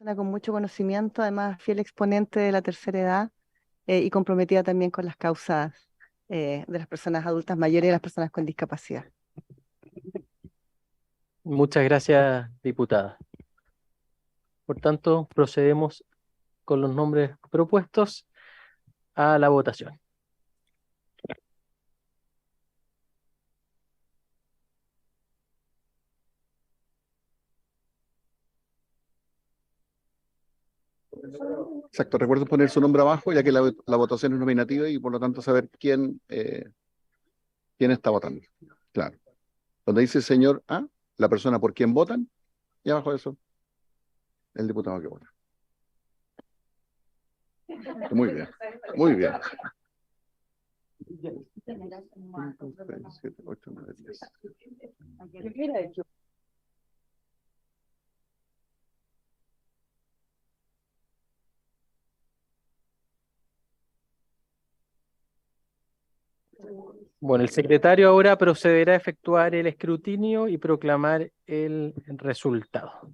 persona con mucho conocimiento, además fiel exponente de la tercera edad y comprometida también con las causas de las personas adultas mayores y las personas con discapacidad. Muchas gracias, diputada. Por tanto, procedemos con los nombres propuestos a la votación. Exacto, recuerden poner su nombre abajo, ya que la votación es nominativa y por lo tanto saber quién está votando. Claro. Donde dice señor A, la persona por quien votan, y abajo de eso, el diputado que vota. Muy bien, muy bien. 5, 6, 7, 8, 9, 10. Bueno, el secretario ahora procederá a efectuar el escrutinio y proclamar el resultado.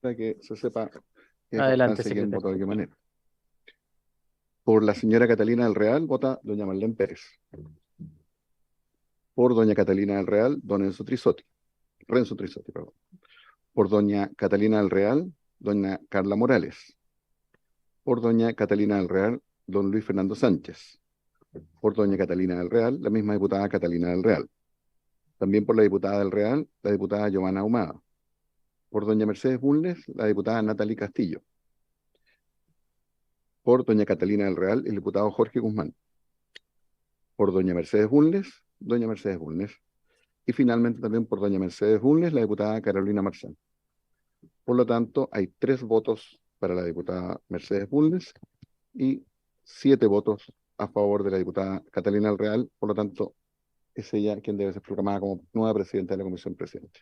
Para que se sepa qué Adelante, quién votó de secretario. qué manera. Por la señora Catalina del Real, vota doña Marlene Pérez. Por doña Catalina del Real, don Renzo Trisotti, perdón. Por doña Catalina del Real, doña Carla Morales. Por doña Catalina del Real, don Luis Fernando Sánchez. Por doña Catalina del Real, la misma diputada Catalina del Real. También por la diputada del Real, la diputada Giovanna Ahumada. Por doña Mercedes Bulnes, la diputada Natalie Castillo. Por doña Catalina del Real, el diputado Jorge Guzmán. Por doña Mercedes Bulnes, doña Mercedes Bulnes. Y finalmente también por doña Mercedes Bulnes, la diputada Carolina Marzán. Por lo tanto, hay 3 votos para la diputada Mercedes Bulnes y 7 votos a favor de la diputada Catalina del Real. Por lo tanto, es ella quien debe ser proclamada como nueva presidenta de la Comisión Presidente.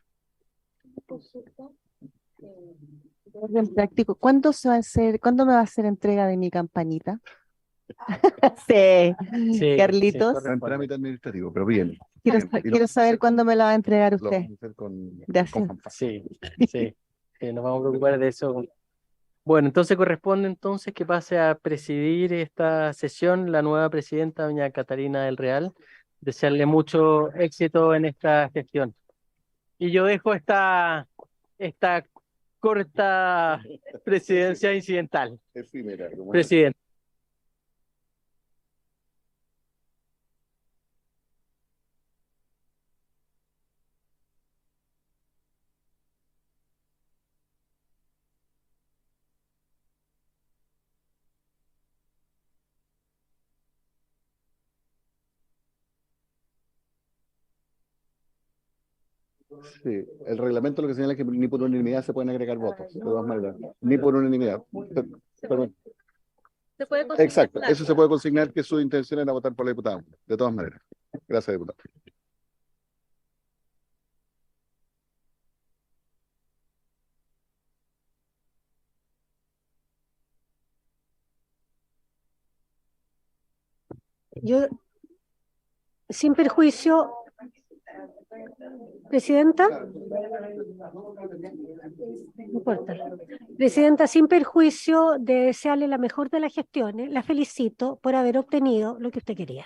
De orden práctico, ¿cuándo me va a hacer entrega de mi campanita? Sí, Sí, Carlitos. Está en trámite administrativo, pero bien. Quiero saber cuándo me la va a entregar Lo usted. vamos a hacer con Gracias. fanfarria. Sí, sí. Nos vamos a preocupar de eso. Bueno, entonces corresponde entonces que pase a presidir esta sesión la nueva presidenta, doña Catalina del Real. Desearle mucho éxito en esta gestión. Y yo dejo esta corta presidencia incidental. Efímera, Presidente. Sí, el reglamento lo que señala es que ni por unanimidad se pueden agregar votos, de todas maneras. Ni por unanimidad. Perdón. Exacto, eso se puede consignar que su intención era votar por la diputada, de todas maneras. Gracias, diputado. Yo, sin perjuicio, Presidenta, no importa. Presidenta, sin perjuicio de desearle la mejor de las gestiones, la felicito por haber obtenido lo que usted quería.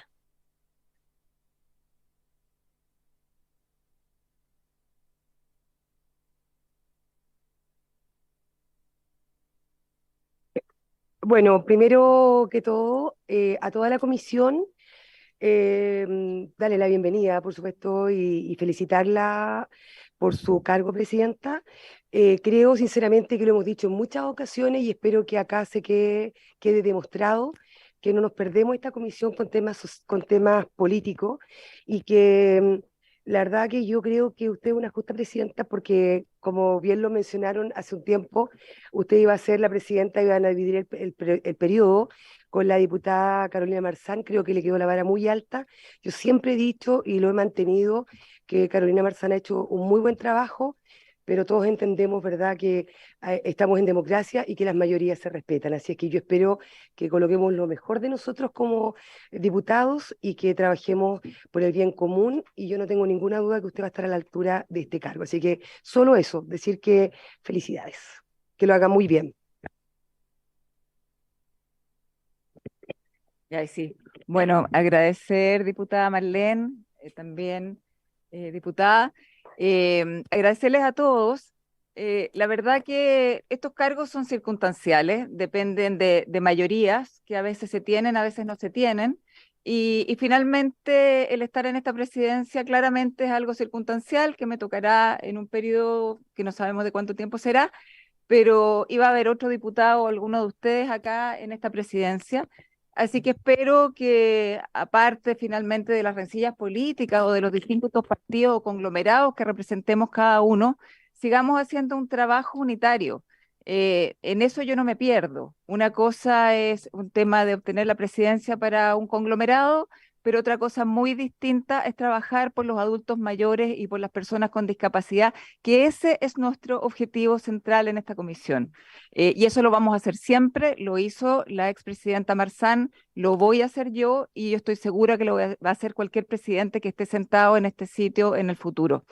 Bueno, primero que todo, a toda la comisión, darle la bienvenida, por supuesto, y felicitarla por su cargo, presidenta. Creo sinceramente que lo hemos dicho en muchas ocasiones y espero que acá quede demostrado que no nos perdemos esta comisión con temas políticos y que la verdad que yo creo que usted es una justa presidenta porque, como bien lo mencionaron hace un tiempo, usted iba a ser la presidenta, iban a dividir el periodo con la diputada Carolina Marzán. Creo que le quedó la vara muy alta. Yo siempre he dicho y lo he mantenido que Carolina Marzán ha hecho un muy buen trabajo, pero todos entendemos, ¿verdad?, que estamos en democracia y que las mayorías se respetan. Así es que yo espero que coloquemos lo mejor de nosotros como diputados y que trabajemos por el bien común, y yo no tengo ninguna duda que usted va a estar a la altura de este cargo. Así que solo eso, decir que felicidades, que lo haga muy bien. Ya, sí. Bueno, agradecer, diputada Marlene, también diputada, agradecerles a todos. La verdad que estos cargos son circunstanciales, dependen de mayorías que a veces se tienen, a veces no se tienen. Y finalmente el estar en esta presidencia claramente es algo circunstancial que me tocará en un periodo que no sabemos de cuánto tiempo será, pero iba a haber otro diputado o alguno de ustedes acá en esta presidencia. Así que espero que, aparte finalmente de las rencillas políticas o de los distintos partidos o conglomerados que representemos cada uno, sigamos haciendo un trabajo unitario. En eso yo no me pierdo. Una cosa es un tema de obtener la presidencia para un conglomerado, pero otra cosa muy distinta es trabajar por los adultos mayores y por las personas con discapacidad, que ese es nuestro objetivo central en esta comisión. Y eso lo vamos a hacer siempre, lo hizo la expresidenta Marzán, lo voy a hacer yo y yo estoy segura que va a hacer cualquier presidente que esté sentado en este sitio en el futuro.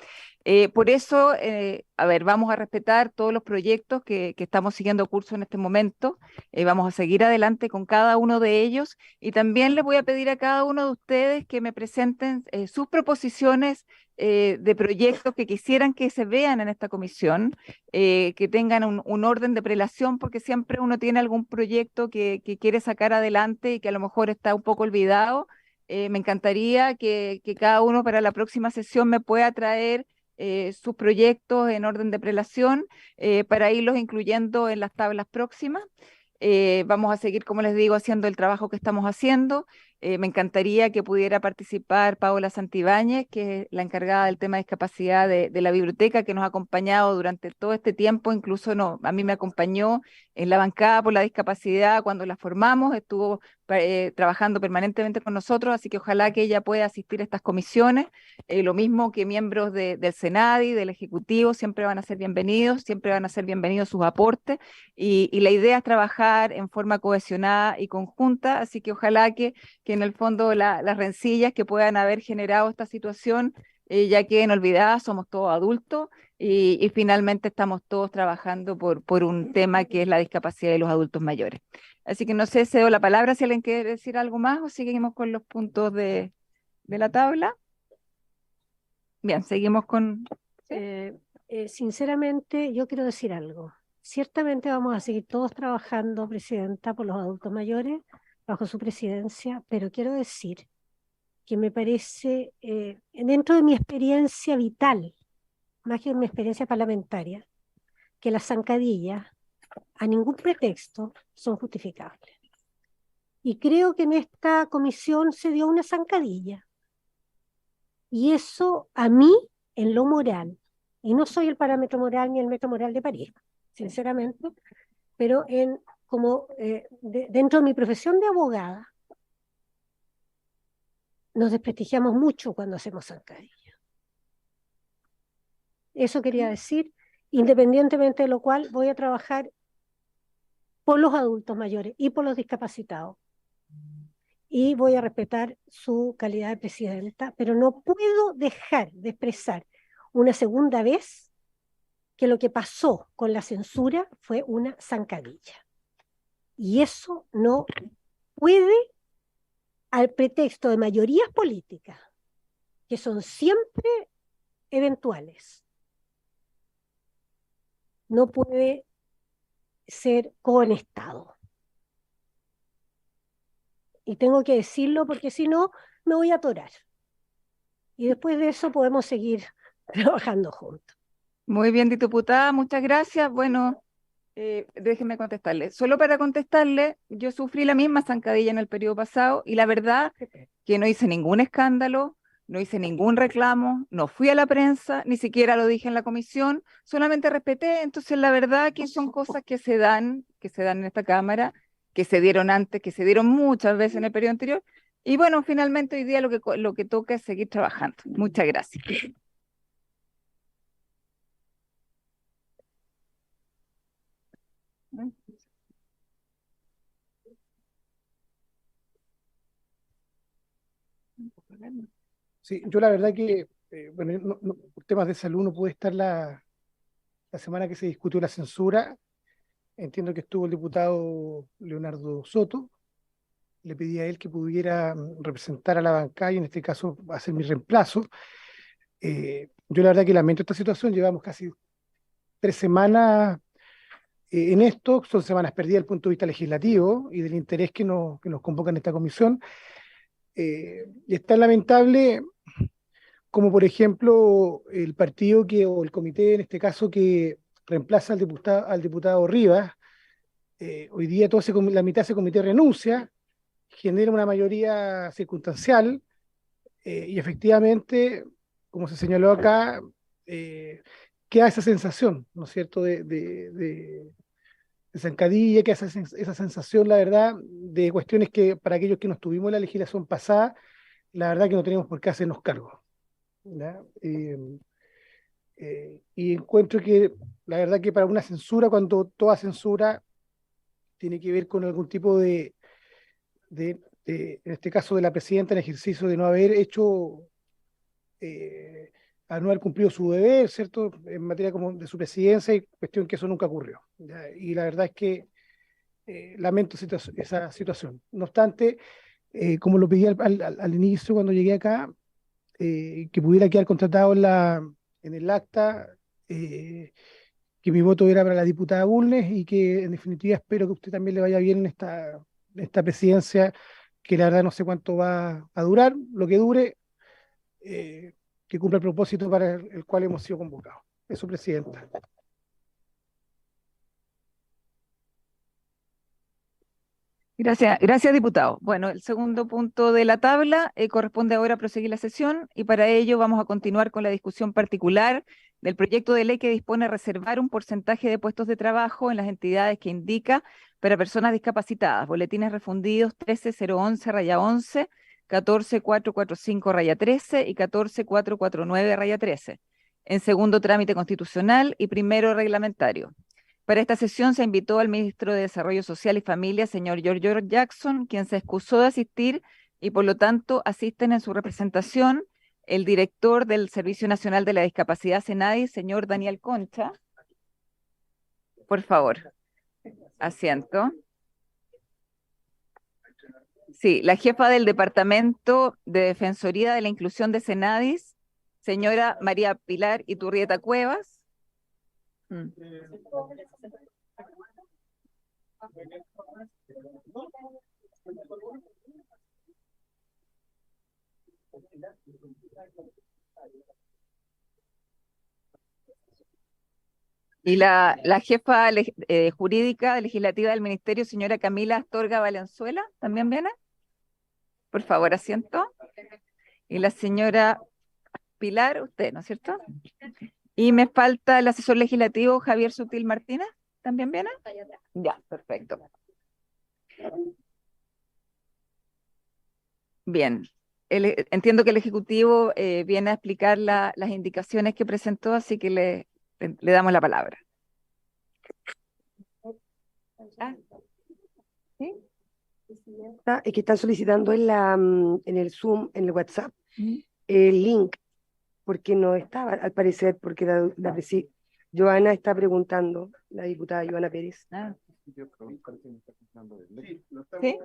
Por eso, a ver, vamos a respetar todos los proyectos que estamos siguiendo curso en este momento, vamos a seguir adelante con cada uno de ellos y también les voy a pedir a cada uno de ustedes que me presenten sus proposiciones de proyectos que quisieran que se vean en esta comisión, que tengan un orden de prelación, porque siempre uno tiene algún proyecto que quiere sacar adelante y que a lo mejor está un poco olvidado. Me encantaría que cada uno para la próxima sesión me pueda traer sus proyectos en orden de prelación para irlos incluyendo en las tablas próximas. Vamos a seguir, como les digo, haciendo el trabajo que estamos haciendo. Me encantaría que pudiera participar Paola Santibáñez, que es la encargada del tema de discapacidad de la biblioteca, que nos ha acompañado durante todo este tiempo, incluso a mí me acompañó en la bancada por la discapacidad cuando la formamos, estuvo trabajando permanentemente con nosotros, así que ojalá que ella pueda asistir a estas comisiones. Lo mismo que miembros del Senadi, del Ejecutivo, siempre van a ser bienvenidos, siempre van a ser bienvenidos sus aportes, y la idea es trabajar en forma cohesionada y conjunta, así que ojalá que en el fondo las rencillas que puedan haber generado esta situación ya queden olvidadas, somos todos adultos y finalmente estamos todos trabajando por un tema que es la discapacidad de los adultos mayores. Así que no sé, cedo la palabra si alguien quiere decir algo más o seguimos con los puntos de la tabla. Bien, seguimos con... Sinceramente, yo quiero decir algo. Ciertamente vamos a seguir todos trabajando, Presidenta, por los adultos mayores, bajo su presidencia, pero quiero decir que me parece, dentro de mi experiencia vital, más que mi experiencia parlamentaria, que las zancadillas a ningún pretexto son justificables. Y creo que en esta comisión se dio una zancadilla. Y eso a mí, en lo moral, y no soy el parámetro moral ni el metro moral de París, sinceramente, pero dentro de mi profesión de abogada, nos desprestigiamos mucho cuando hacemos zancadillas. Eso quería decir, independientemente de lo cual voy a trabajar por los adultos mayores y por los discapacitados. Y voy a respetar su calidad de presidenta, pero no puedo dejar de expresar una segunda vez que lo que pasó con la censura fue una zancadilla. Y eso no puede, al pretexto de mayorías políticas, que son siempre eventuales, no puede ser conectado. Y tengo que decirlo porque si no, me voy a atorar. Y después de eso podemos seguir trabajando juntos. Muy bien, diputada, muchas gracias. Bueno, déjenme contestarle. Solo para contestarle, yo sufrí la misma zancadilla en el periodo pasado y la verdad que no hice ningún escándalo, no hice ningún reclamo, no fui a la prensa, ni siquiera lo dije en la comisión, solamente respeté. Entonces, la verdad que son cosas que se dan en esta Cámara, que se dieron antes, que se dieron muchas veces en el periodo anterior. Y bueno, finalmente hoy día lo que toca es seguir trabajando. Muchas gracias. Sí, yo la verdad que, bueno, por temas de salud no pude estar la semana que se discutió la censura. Entiendo que estuvo el diputado Leonardo Soto. Le pedí a él que pudiera representar a la bancada y en este caso hacer mi reemplazo. Yo la verdad que lamento esta situación. Llevamos casi 3 semanas en esto. Son semanas perdidas desde el punto de vista legislativo y del interés que nos convoca en esta comisión. Y es tan lamentable como, por ejemplo, el partido o el comité, en este caso, que reemplaza al diputado Rivas. Hoy día la mitad de ese comité renuncia, genera una mayoría circunstancial, y efectivamente, como se señaló acá, queda esa sensación, ¿no es cierto?, de zancadilla, queda esa sensación, la verdad, de cuestiones que para aquellos que no estuvimos en la legislación pasada, la verdad que no tenemos por qué hacernos cargo, ¿ya? Y encuentro que la verdad que para una censura, cuando toda censura tiene que ver con algún tipo en este caso de la presidenta, en ejercicio de no haber hecho, a no haber cumplido su deber, ¿cierto?, en materia como de su presidencia, y cuestión que eso nunca ocurrió, ¿ya? Y la verdad es que lamento esa situación. No obstante, como lo pedí al inicio cuando llegué acá, que pudiera quedar contratado en el acta, que mi voto era para la diputada Bulnes y que en definitiva espero que usted también le vaya bien en esta presidencia, que la verdad no sé cuánto va a durar, lo que dure, que cumpla el propósito para el cual hemos sido convocados. Eso, presidenta. Gracias, diputado. Bueno, el segundo punto de la tabla corresponde ahora a proseguir la sesión y para ello vamos a continuar con la discusión particular del proyecto de ley que dispone a reservar un porcentaje de puestos de trabajo en las entidades que indica para personas discapacitadas. Boletines refundidos 13011-11, 14445-13 y 14449-13. En segundo trámite constitucional y primero reglamentario. Para esta sesión se invitó al ministro de Desarrollo Social y Familia, señor Giorgio Jackson, quien se excusó de asistir y por lo tanto asisten en su representación el director del Servicio Nacional de la Discapacidad, SENADI, señor Daniel Concha. Por favor, asiento. Sí, la jefa del Departamento de Defensoría de la Inclusión de SENADIS, señora María Pilar Iturrieta Cuevas. Y la jefa jurídica legislativa del Ministerio, señora Camila Astorga Valenzuela, ¿también viene? Por favor, asiento. Y la señora Pilar, usted, ¿no es cierto? Y me falta el asesor legislativo Javier Sutil Martínez, ¿también viene? Ya, perfecto. Bien, entiendo que el Ejecutivo viene a explicar las indicaciones que presentó, así que le damos la palabra. ¿Sí? Es que están solicitando en el Zoom, en el WhatsApp, el link, porque no estaba, al parecer, porque Joana está preguntando, la diputada Joana Pérez. ¿Sí?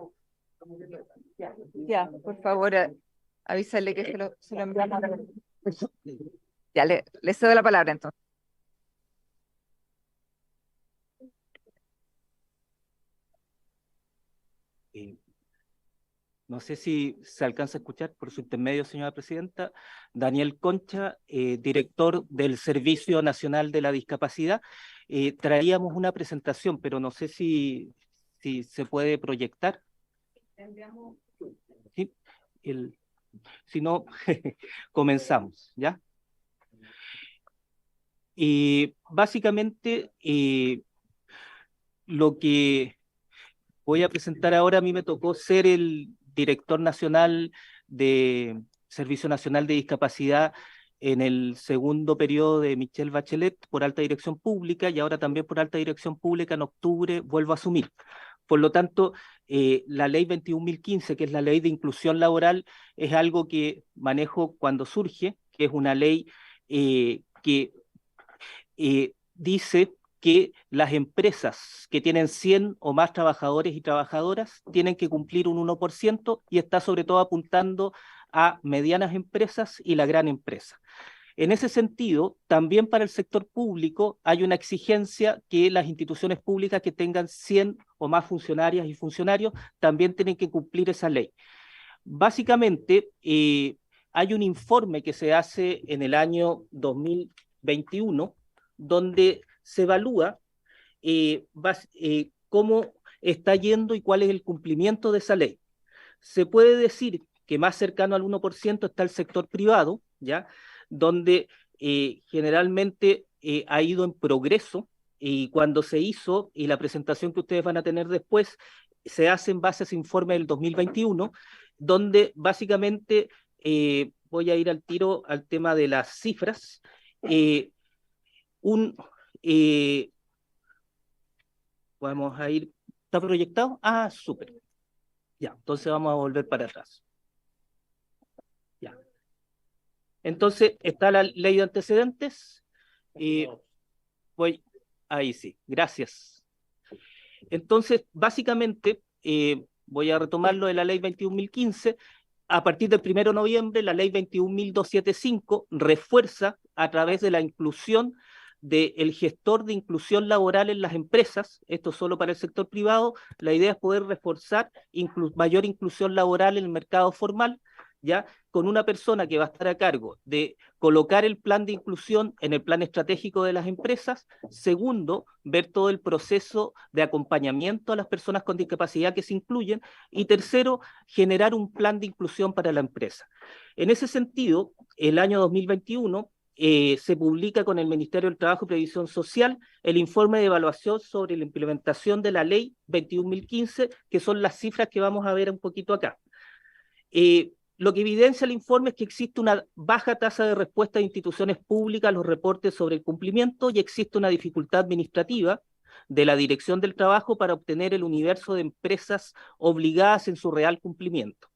Ya, por favor, avísale que se lo enviamos. Ya, le cedo la palabra entonces. No sé si se alcanza a escuchar por su intermedio, señora presidenta. Daniel Concha, director del Servicio Nacional de la Discapacidad. Traíamos una presentación, pero no sé si se puede proyectar. ¿Sí? Si no, comenzamos, ¿ya? Básicamente, lo que voy a presentar ahora, a mí me tocó ser el director nacional de Servicio Nacional de Discapacidad en el segundo periodo de Michelle Bachelet por alta dirección pública y ahora también por alta dirección pública en octubre vuelvo a asumir. Por lo tanto, la ley 21.015, que es la ley de inclusión laboral, es algo que manejo cuando surge, que es una ley que dice que las empresas que tienen 100 o más trabajadores y trabajadoras tienen que cumplir un 1% y está sobre todo apuntando a medianas empresas y la gran empresa. En ese sentido, también para el sector público hay una exigencia que las instituciones públicas que tengan 100 o más funcionarias y funcionarios también tienen que cumplir esa ley. Básicamente, hay un informe que se hace en el año 2021 donde se evalúa cómo está yendo y cuál es el cumplimiento de esa ley. Se puede decir que más cercano al 1% está el sector privado, ¿ya?, donde generalmente ha ido en progreso, y cuando se hizo, y la presentación que ustedes van a tener después, se hace en base a ese informe del 2021, donde básicamente voy a ir al tiro al tema de las cifras. Vamos a ir, ¿está proyectado? Ah, súper. Ya, entonces vamos a volver para atrás. Ya. Entonces, está la ley de antecedentes. Ahí sí, gracias. Entonces, básicamente, voy a retomar lo de la ley 21.015. A partir del 1 de noviembre, la ley 21.275 refuerza a través de la inclusión del gestor de inclusión laboral en las empresas, esto solo para el sector privado. La idea es poder reforzar mayor inclusión laboral en el mercado formal, ¿ya?, con una persona que va a estar a cargo de colocar el plan de inclusión en el plan estratégico de las empresas. Segundo, ver todo el proceso de acompañamiento a las personas con discapacidad que se incluyen. Y tercero, generar un plan de inclusión para la empresa. En ese sentido, el año 2021 se publica con el Ministerio del Trabajo y Previsión Social el informe de evaluación sobre la implementación de la ley 21.015, que son las cifras que vamos a ver un poquito acá. Lo que evidencia el informe es que existe una baja tasa de respuesta de instituciones públicas a los reportes sobre el cumplimiento, y existe una dificultad administrativa de la Dirección del Trabajo para obtener el universo de empresas obligadas en su real cumplimiento.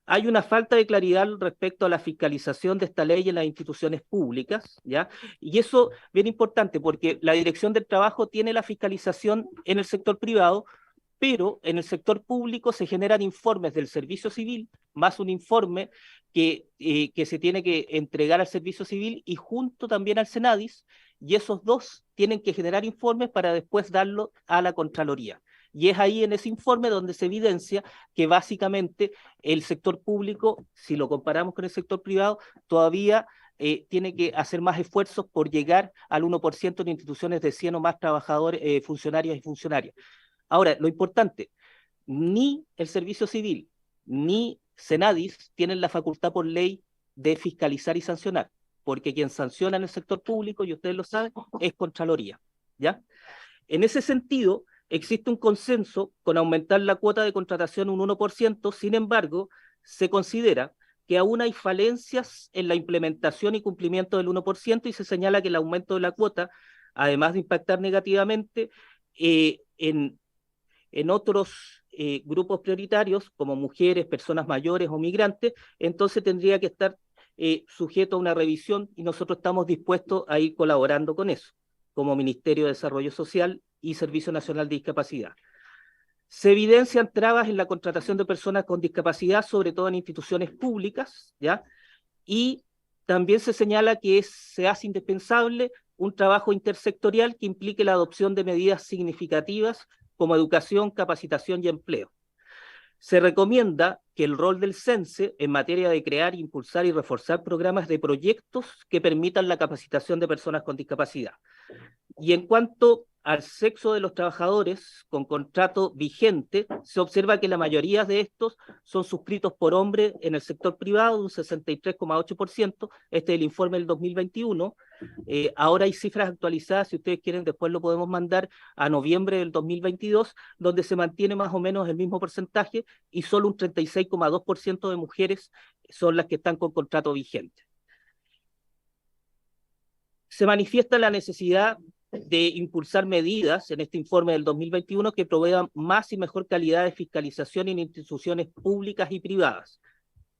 Hay una falta de claridad respecto a la fiscalización de esta ley en las instituciones públicas, ¿ya? Y eso es bien importante, porque la Dirección del Trabajo tiene la fiscalización en el sector privado, pero en el sector público se generan informes del Servicio Civil, más un informe que se tiene que entregar al Servicio Civil y junto también al Senadis, y esos dos tienen que generar informes para después darlo a la Contraloría. Y es ahí en ese informe donde se evidencia que básicamente el sector público, si lo comparamos con el sector privado, todavía tiene que hacer más esfuerzos por llegar al 1% en instituciones de 100 o más trabajadores, funcionarias y funcionarias. Ahora, lo importante, ni el Servicio Civil ni Senadis tienen la facultad por ley de fiscalizar y sancionar, porque quien sanciona en el sector público, y ustedes lo saben, es Contraloría, ¿ya? En ese sentido, existe un consenso con aumentar la cuota de contratación un 1%, sin embargo, se considera que aún hay falencias en la implementación y cumplimiento del 1%, y se señala que el aumento de la cuota, además de impactar negativamente en otros grupos prioritarios, como mujeres, personas mayores o migrantes, entonces tendría que estar sujeto a una revisión, y nosotros estamos dispuestos a ir colaborando con eso, como Ministerio de Desarrollo Social y Servicio Nacional de Discapacidad. Se evidencian trabas en la contratación de personas con discapacidad, sobre todo en instituciones públicas, ¿ya? Y también se señala que se hace indispensable un trabajo intersectorial que implique la adopción de medidas significativas como educación, capacitación y empleo. Se recomienda que el rol del CENSE en materia de crear, impulsar y reforzar programas de proyectos que permitan la capacitación de personas con discapacidad. Y en cuanto al sexo de los trabajadores con contrato vigente, se observa que la mayoría de estos son suscritos por hombres en el sector privado, un 63,8%, este es el informe del 2021, ahora hay cifras actualizadas, si ustedes quieren después lo podemos mandar a noviembre del 2022, donde se mantiene más o menos el mismo porcentaje, y solo un 36,2% de mujeres son las que están con contrato vigente. Se manifiesta la necesidad de impulsar medidas en este informe del 2021 que provean más y mejor calidad de fiscalización en instituciones públicas y privadas.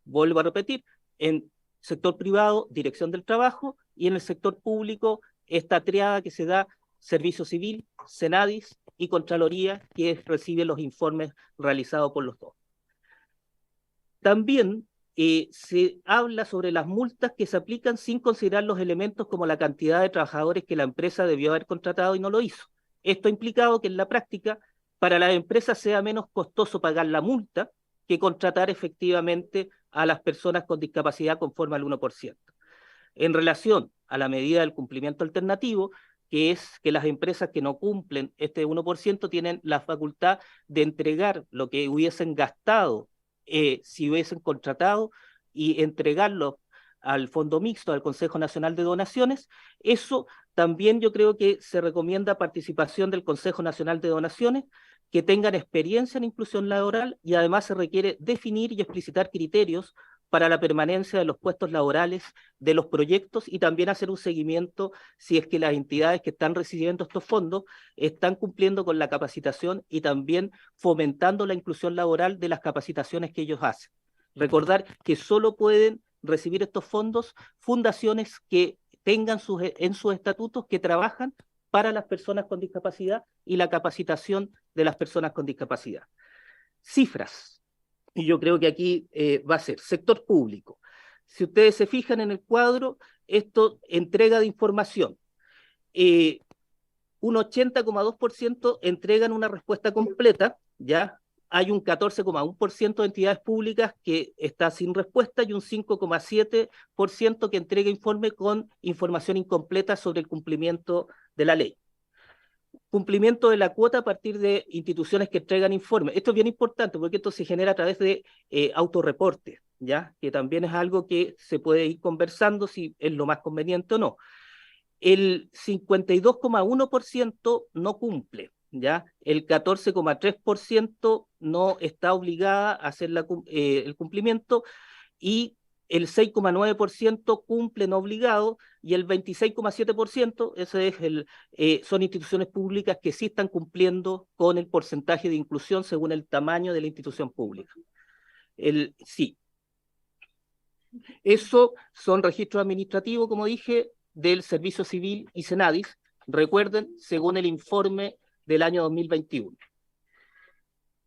Vuelvo a repetir, en sector privado, Dirección del Trabajo, y en el sector público, esta triada que se da, Servicio Civil, Senadis y Contraloría, que recibe los informes realizados por los dos. También se habla sobre las multas que se aplican sin considerar los elementos como la cantidad de trabajadores que la empresa debió haber contratado y no lo hizo. Esto ha implicado que en la práctica para las empresas sea menos costoso pagar la multa que contratar efectivamente a las personas con discapacidad conforme al 1%. En relación a la medida del cumplimiento alternativo, que es que las empresas que no cumplen este 1% tienen la facultad de entregar lo que hubiesen gastado si hubiesen contratado y entregarlo al Fondo Mixto, al Consejo Nacional de Donaciones. Eso también yo creo que se recomienda participación del Consejo Nacional de Donaciones, que tengan experiencia en inclusión laboral, y además se requiere definir y explicitar criterios para la permanencia de los puestos laborales de los proyectos y también hacer un seguimiento si es que las entidades que están recibiendo estos fondos están cumpliendo con la capacitación y también fomentando la inclusión laboral de las capacitaciones que ellos hacen. Recordar que solo pueden recibir estos fondos fundaciones que tengan en sus estatutos que trabajan para las personas con discapacidad y la capacitación de las personas con discapacidad. Cifras. Y yo creo que aquí va a ser sector público. Si ustedes se fijan en el cuadro, esto entrega de información. Un 80,2% entregan una respuesta completa, ¿ya? Hay un 14,1% de entidades públicas que está sin respuesta y un 5,7% que entrega informe con información incompleta sobre el cumplimiento de la ley. Cumplimiento de la cuota a partir de instituciones que entregan informes. Esto es bien importante porque esto se genera a través de autorreporte, ¿ya? Que también es algo que se puede ir conversando si es lo más conveniente o no. El 52,1% no cumple, ¿ya? El 14,3% no está obligada a hacer el cumplimiento y el 6,9% cumplen obligados y el 26,7%, ese es son instituciones públicas que sí están cumpliendo con el porcentaje de inclusión según el tamaño de la institución pública. Sí. Eso son registros administrativos, como dije, del Servicio Civil y Senadis, recuerden, según el informe del año 2021.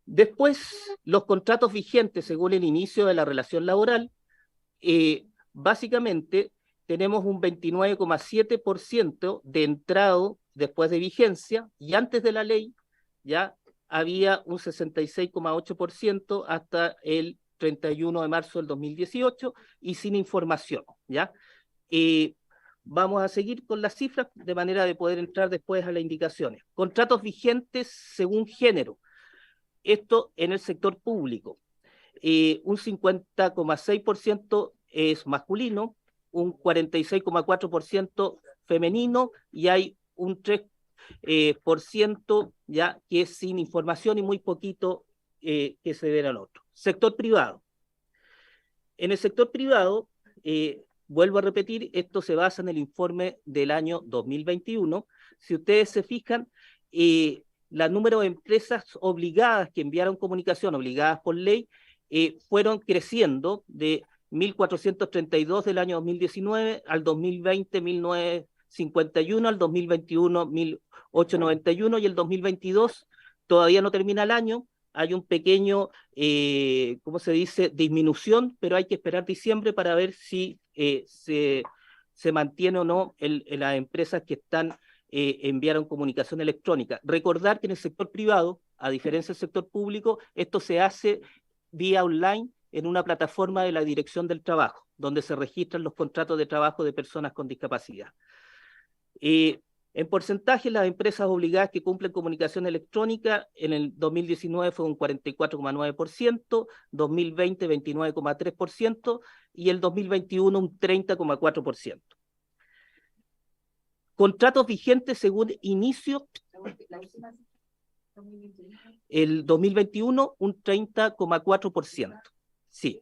Después, los contratos vigentes según el inicio de la relación laboral, básicamente tenemos un 29,7% de entrado después de vigencia y antes de la ley ya había un 66,8% hasta el 31 de marzo del 2018 y sin información, ¿ya? Vamos a seguir con las cifras de manera de poder entrar después a las indicaciones. Contratos vigentes según género. Esto en el sector público. Un 50,6% es masculino, un 46,4% femenino y hay un 3% ya que es sin información y muy poquito que se verá al otro. Sector privado. En el sector privado, vuelvo a repetir, esto se basa en el informe del año 2021. Si ustedes se fijan, el número de empresas obligadas que enviaron comunicación, obligadas por ley, fueron creciendo de 1.432 del año 2019 al 2020, 1.951, al 2021, 1.891 y el 2022 todavía no termina el año. Hay un pequeño, ¿cómo se dice?, disminución, pero hay que esperar diciembre para ver si se mantiene o no las empresas que enviaron comunicación electrónica. Recordar que en el sector privado, a diferencia del sector público, esto se hace vía online en una plataforma de la Dirección del Trabajo, donde se registran los contratos de trabajo de personas con discapacidad. En porcentaje, las empresas obligadas que cumplen comunicación electrónica en el 2019 fue un 44,9%, 2020 29,3% y el 2021 un 30,4%. Contratos vigentes según inicio. El 2021 un 30,4%. Sí,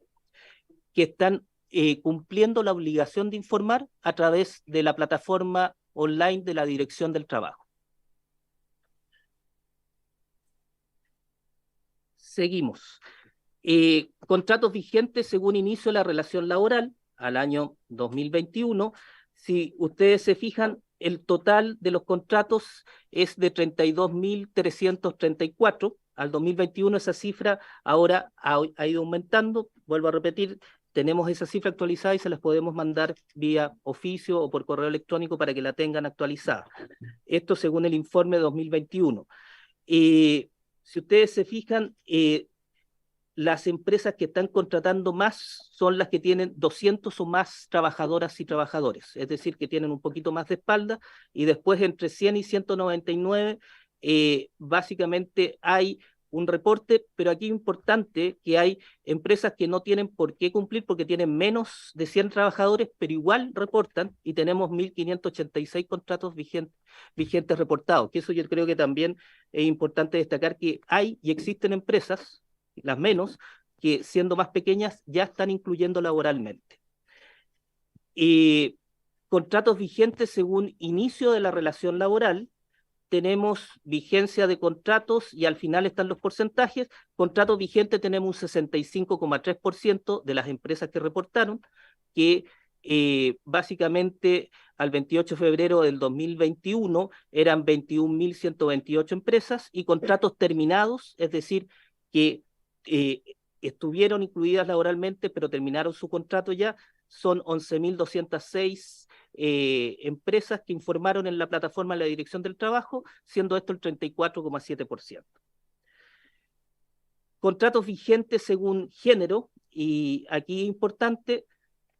que están cumpliendo la obligación de informar a través de la plataforma online de la Dirección del Trabajo. Seguimos. Contratos vigentes según inicio de la relación laboral al año 2021. Si ustedes se fijan, el total de los contratos es de 32.334. Al 2021 esa cifra ahora ha ido aumentando. Vuelvo a repetir, tenemos esa cifra actualizada y se las podemos mandar vía oficio o por correo electrónico para que la tengan actualizada. Esto según el informe 2021. Si ustedes se fijan, las empresas que están contratando más son las que tienen 200 o más trabajadoras y trabajadores, es decir, que tienen un poquito más de espalda, y después entre 100 y 199 básicamente hay un reporte, pero aquí es importante que hay empresas que no tienen por qué cumplir porque tienen menos de 100 trabajadores, pero igual reportan, y tenemos 1.586 contratos vigentes reportados, que eso yo creo que también es importante destacar, que hay y existen empresas, las menos, que siendo más pequeñas ya están incluyendo laboralmente. Contratos vigentes según inicio de la relación laboral, tenemos vigencia de contratos y al final están los porcentajes. Contratos vigentes tenemos un 65,3% de las empresas que reportaron, que básicamente al 28 de febrero del 2021 eran 21.128 empresas, y contratos terminados, es decir, que estuvieron incluidas laboralmente pero terminaron su contrato ya, son 11.206 empresas que informaron en la plataforma de la Dirección del Trabajo, siendo esto el 34,7%. Contratos vigentes según género, y aquí es importante,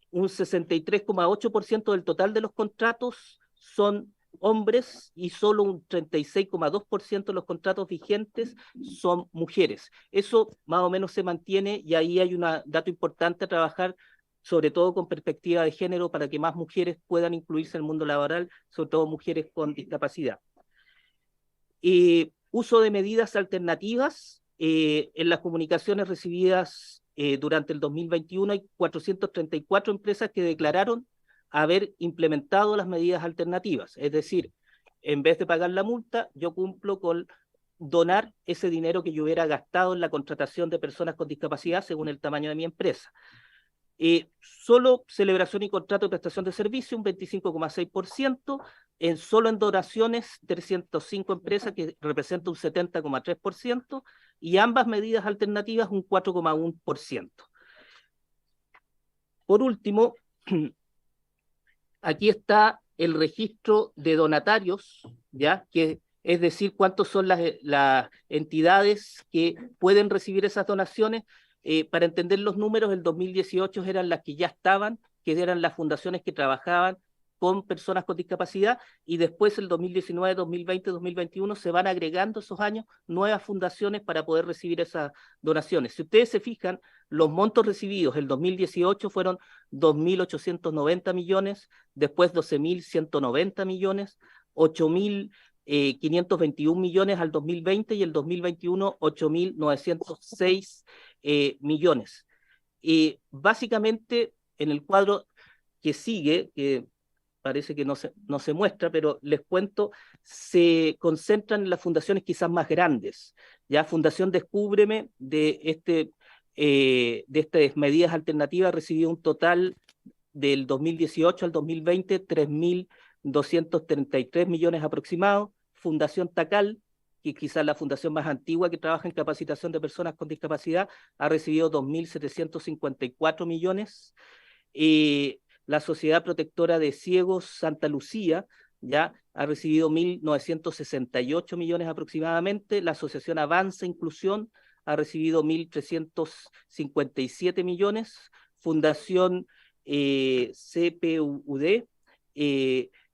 un 63,8% del total de los contratos son hombres y solo un 36,2% de los contratos vigentes son mujeres. Eso más o menos se mantiene, y ahí hay un dato importante a trabajar, sobre todo con perspectiva de género, para que más mujeres puedan incluirse en el mundo laboral, sobre todo mujeres con discapacidad. Uso de medidas alternativas. En las comunicaciones recibidas durante el 2021 hay 434 empresas que declararon haber implementado las medidas alternativas, es decir, en vez de pagar la multa, yo cumplo con donar ese dinero que yo hubiera gastado en la contratación de personas con discapacidad según el tamaño de mi empresa. Solo celebración y contrato de prestación de servicio, un 25,6%, solo en donaciones 305 empresas, que representa un 70,3%, y ambas medidas alternativas un 4,1%. Por último, aquí está el registro de donatarios, ¿ya? Que es decir, cuántos son las entidades que pueden recibir esas donaciones. Para entender los números, el 2018 eran las que ya estaban, que eran las fundaciones que trabajaban con personas con discapacidad, y después el 2019, 2020, 2021 se van agregando esos años nuevas fundaciones para poder recibir esas donaciones. Si ustedes se fijan, los montos recibidos el 2018 fueron 2.890 millones, después 12.190 millones, 8.521 millones al 2020, y el 2021 8.906 millones. Básicamente, en el cuadro que sigue, que parece que no se muestra, pero les cuento, se concentran en las fundaciones quizás más grandes. Ya Fundación Descúbreme, de estas medidas alternativas, recibió un total del 2018 al 2020, 3.233 millones aproximados. Fundación Tacal, que quizás la fundación más antigua que trabaja en capacitación de personas con discapacidad, ha recibido 2.754 millones. La Sociedad Protectora de Ciegos Santa Lucía ya ha recibido 1.968 millones aproximadamente. La Asociación Avanza Inclusión ha recibido 1.357 millones. Fundación CPUD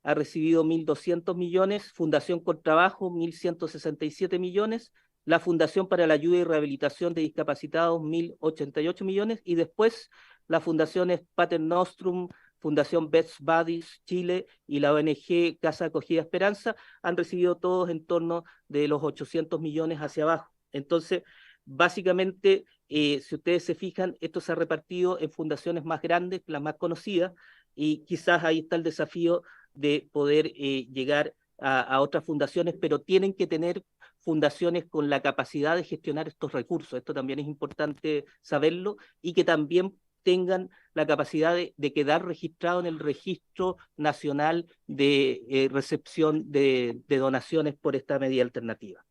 ha recibido 1.200 millones. Fundación Contrabajo, 1.167 millones. La Fundación para la Ayuda y Rehabilitación de Discapacitados, 1.088 millones. Y después las fundaciones Pater Nostrum, Fundación Best Buddies Chile y la ONG Casa Acogida Esperanza han recibido todos en torno de los 800 millones hacia abajo. Entonces, básicamente, si ustedes se fijan, esto se ha repartido en fundaciones más grandes, las más conocidas, y quizás ahí está el desafío de poder llegar a otras fundaciones, pero tienen que tener fundaciones con la capacidad de gestionar estos recursos. Esto también es importante saberlo, y que también tengan la capacidad de quedar registrado en el Registro Nacional de Recepción de Donaciones por esta medida alternativa.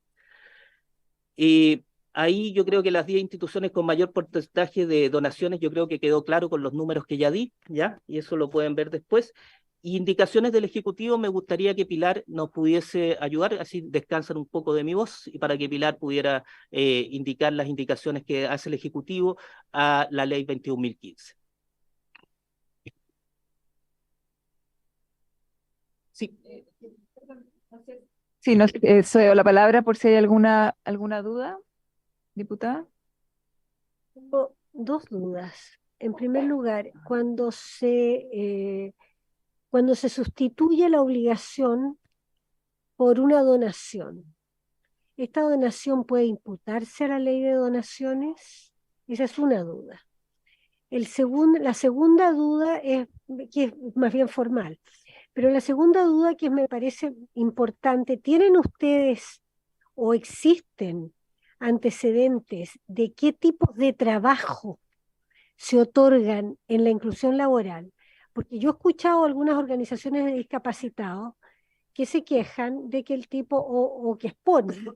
Ahí yo creo que las 10 instituciones con mayor porcentaje de donaciones, yo creo que quedó claro con los números que ya di, ¿ya? Y eso lo pueden ver después. Y indicaciones del Ejecutivo, me gustaría que Pilar nos pudiese ayudar, así descansan un poco de mi voz, y para que Pilar pudiera indicar las indicaciones que hace el Ejecutivo a la Ley 21.015. Sí. Sí, no, cedo la palabra por si hay alguna duda, diputada. Tengo dos dudas. En primer lugar, cuando se sustituye la obligación por una donación, ¿esta donación puede imputarse a la ley de donaciones? Esa es una duda. La segunda duda es, que es más bien formal, pero la segunda duda que me parece importante, ¿tienen ustedes o existen antecedentes de qué tipos de trabajo se otorgan en la inclusión laboral? Porque yo he escuchado algunas organizaciones de discapacitados que se quejan de que el tipo, o que exponen,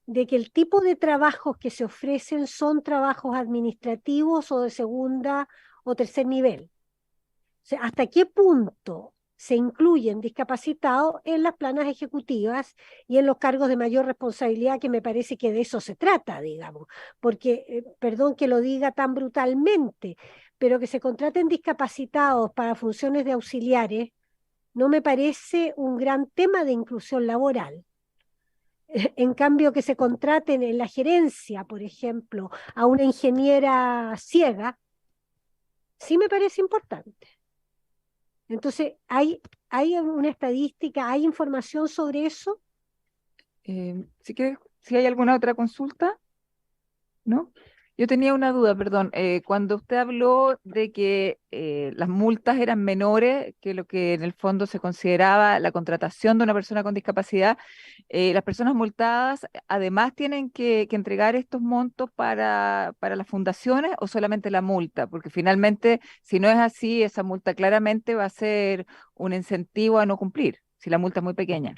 de que el tipo de trabajos que se ofrecen son trabajos administrativos o de segunda o tercer nivel. O sea, ¿hasta qué punto se incluyen discapacitados en las planas ejecutivas y en los cargos de mayor responsabilidad, que me parece que de eso se trata, digamos? Porque, perdón que lo diga tan brutalmente, pero que se contraten discapacitados para funciones de auxiliares no me parece un gran tema de inclusión laboral. En cambio, que se contraten en la gerencia, por ejemplo, a una ingeniera ciega, sí me parece importante. Entonces, ¿hay una estadística, hay información sobre eso? Si hay alguna otra consulta, ¿no? Yo tenía una duda, perdón. Cuando usted habló de que las multas eran menores que lo que en el fondo se consideraba la contratación de una persona con discapacidad, las personas multadas además tienen que entregar estos montos para las fundaciones, o solamente la multa, porque finalmente, si no es así, esa multa claramente va a ser un incentivo a no cumplir, si la multa es muy pequeña.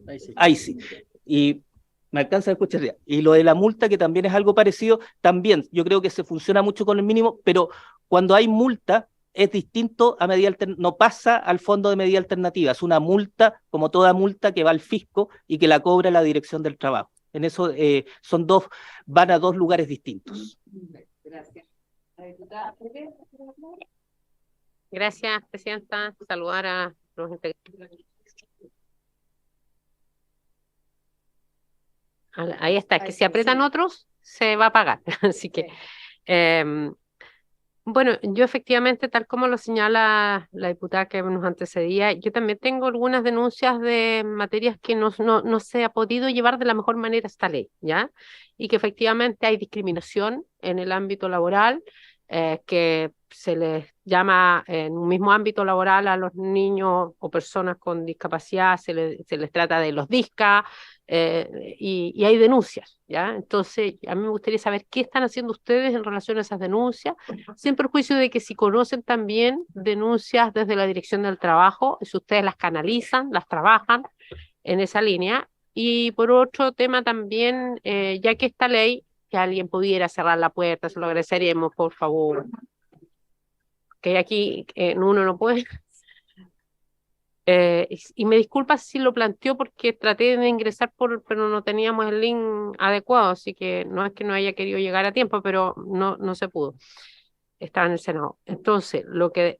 Ahí sí. Ahí sí. Y me alcanza a escuchar ya. Y lo de la multa, que también es algo parecido, también yo creo que se funciona mucho con el mínimo, pero cuando hay multa es distinto a medida alternativa, no pasa al fondo de medida alternativa, es una multa como toda multa que va al fisco y que la cobra la Dirección del Trabajo. En eso van a dos lugares distintos. Gracias. La diputada Pérez. Gracias, presidenta. Saludar a los integrantes. Ahí está, es que si aprietan otros, se va a pagar. Así que, bueno, yo efectivamente, tal como lo señala la diputada que nos antecedía, yo también tengo algunas denuncias de materias que no se ha podido llevar de la mejor manera esta ley, ¿ya? Y que efectivamente hay discriminación en el ámbito laboral, que se les llama en un mismo ámbito laboral a los niños o personas con discapacidad, se les trata de los disca, y hay denuncias, ¿ya? Entonces, a mí me gustaría saber qué están haciendo ustedes en relación a esas denuncias, sin perjuicio de que si conocen también denuncias desde la Dirección del Trabajo, si ustedes las canalizan, las trabajan en esa línea. Y por otro tema también, ya que esta ley, que alguien pudiera cerrar la puerta, se lo agradeceríamos, por favor, que aquí uno no puede. Y me disculpa si lo planteó porque traté de ingresar pero no teníamos el link adecuado, así que no es que no haya querido llegar a tiempo, pero no se pudo. Estaba en el Senado. Entonces, lo que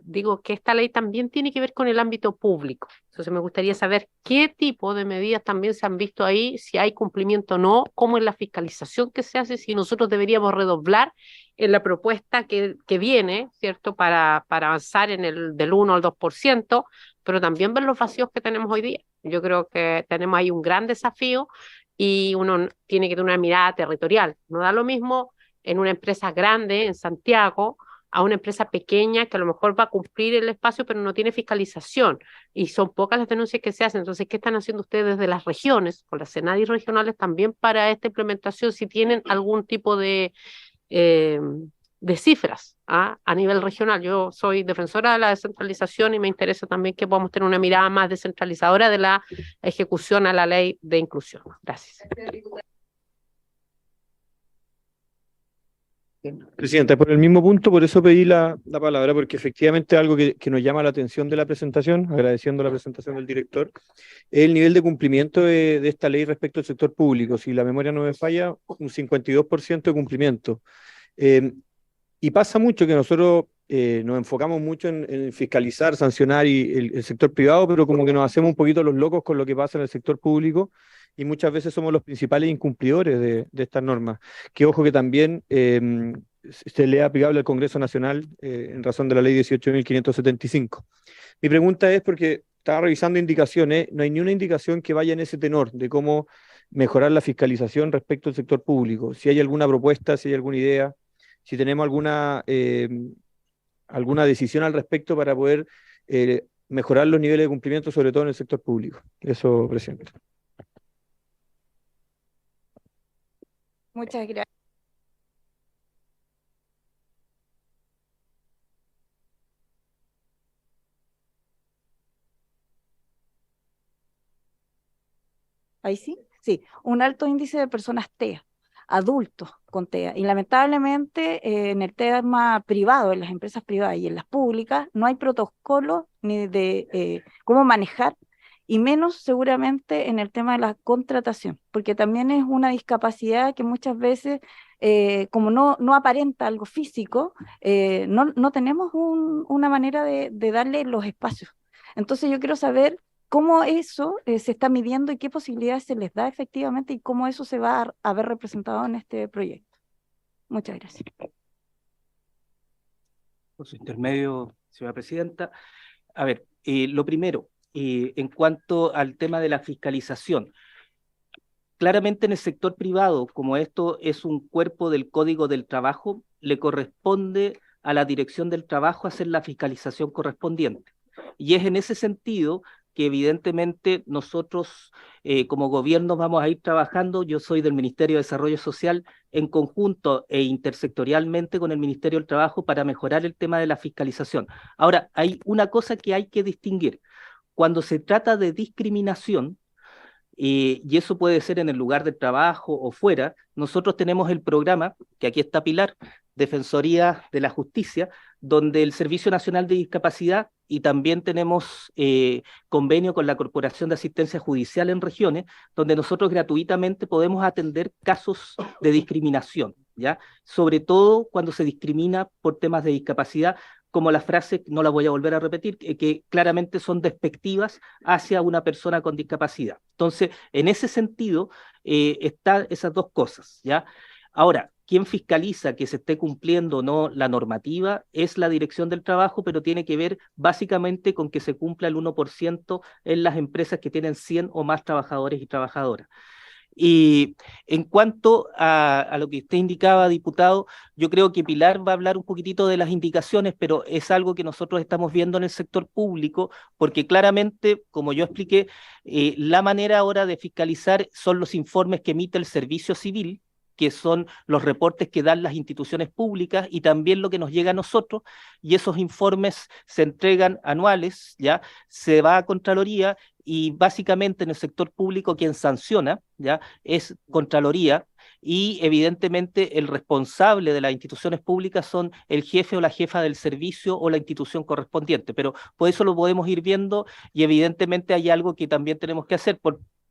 digo que esta ley también tiene que ver con el ámbito público. Entonces, me gustaría saber qué tipo de medidas también se han visto ahí, si hay cumplimiento o no, cómo es la fiscalización que se hace, si nosotros deberíamos redoblar en la propuesta que viene, ¿cierto?, para avanzar en el del 1 al 2%, pero también ver los vacíos que tenemos hoy día. Yo creo que tenemos ahí un gran desafío y uno tiene que tener una mirada territorial. No da lo mismo en una empresa grande en Santiago a una empresa pequeña que a lo mejor va a cumplir el espacio pero no tiene fiscalización y son pocas las denuncias que se hacen. Entonces, ¿qué están haciendo ustedes desde las regiones, con las CENADI regionales también para esta implementación, si tienen algún tipo de cifras a nivel regional? Yo soy defensora de la descentralización y me interesa también que podamos tener una mirada más descentralizadora de la ejecución a la ley de inclusión. Gracias. Presidenta, por el mismo punto, por eso pedí la palabra, porque efectivamente algo que nos llama la atención de la presentación, agradeciendo la presentación del director, es el nivel de cumplimiento de esta ley respecto al sector público. Si la memoria no me falla, un 52% de cumplimiento. Y pasa mucho que nosotros nos enfocamos mucho en fiscalizar, sancionar el sector privado, pero como que nos hacemos un poquito los locos con lo que pasa en el sector público, y muchas veces somos los principales incumplidores de estas normas. Que ojo que también se le es aplicable al Congreso Nacional en razón de la ley 18.575. Mi pregunta es, porque estaba revisando indicaciones, no hay ni una indicación que vaya en ese tenor de cómo mejorar la fiscalización respecto al sector público. Si hay alguna propuesta, si hay alguna idea, si tenemos alguna decisión al respecto para poder mejorar los niveles de cumplimiento, sobre todo en el sector público. Eso, presidente. Muchas gracias. Ahí sí, un alto índice de personas TEA, adultos con TEA. Y lamentablemente en el tema privado, en las empresas privadas y en las públicas, no hay protocolo ni de cómo manejar, y menos seguramente en el tema de la contratación, porque también es una discapacidad que muchas veces, como no aparenta algo físico, no tenemos una manera de darle los espacios. Entonces yo quiero saber cómo eso se está midiendo y qué posibilidades se les da efectivamente y cómo eso se va a ver representado en este proyecto. Muchas gracias. Por su intermedio, señora presidenta. A ver, lo primero, en cuanto al tema de la fiscalización, claramente en el sector privado, como esto es un cuerpo del Código del Trabajo, le corresponde a la Dirección del Trabajo hacer la fiscalización correspondiente. Y es en ese sentido que evidentemente nosotros como gobierno vamos a ir trabajando. Yo soy del Ministerio de Desarrollo Social en conjunto e intersectorialmente con el Ministerio del Trabajo para mejorar el tema de la fiscalización. Ahora, hay una cosa que hay que distinguir. Cuando se trata de discriminación, y eso puede ser en el lugar de trabajo o fuera. Nosotros tenemos el programa, que aquí está Pilar, Defensoría de la Justicia, donde el Servicio Nacional de Discapacidad, y también tenemos convenio con la Corporación de Asistencia Judicial en regiones, donde nosotros gratuitamente podemos atender casos de discriminación, ¿ya? Sobre todo cuando se discrimina por temas de discapacidad, como la frase, no la voy a volver a repetir, que claramente son despectivas hacia una persona con discapacidad. Entonces, en ese sentido, están esas dos cosas, ¿ya? Ahora, quien fiscaliza que se esté cumpliendo o no la normativa es la Dirección del Trabajo, pero tiene que ver básicamente con que se cumpla el 1% en las empresas que tienen 100 o más trabajadores y trabajadoras. Y en cuanto a lo que usted indicaba, diputado, yo creo que Pilar va a hablar un poquitito de las indicaciones, pero es algo que nosotros estamos viendo en el sector público, porque claramente, como yo expliqué, la manera ahora de fiscalizar son los informes que emite el Servicio Civil, que son los reportes que dan las instituciones públicas y también lo que nos llega a nosotros, y esos informes se entregan anuales, ¿ya? Se va a Contraloría y básicamente en el sector público quien sanciona, ¿ya? Es Contraloría, y evidentemente el responsable de las instituciones públicas son el jefe o la jefa del servicio o la institución correspondiente, pero por eso lo podemos ir viendo y evidentemente hay algo que también tenemos que hacer.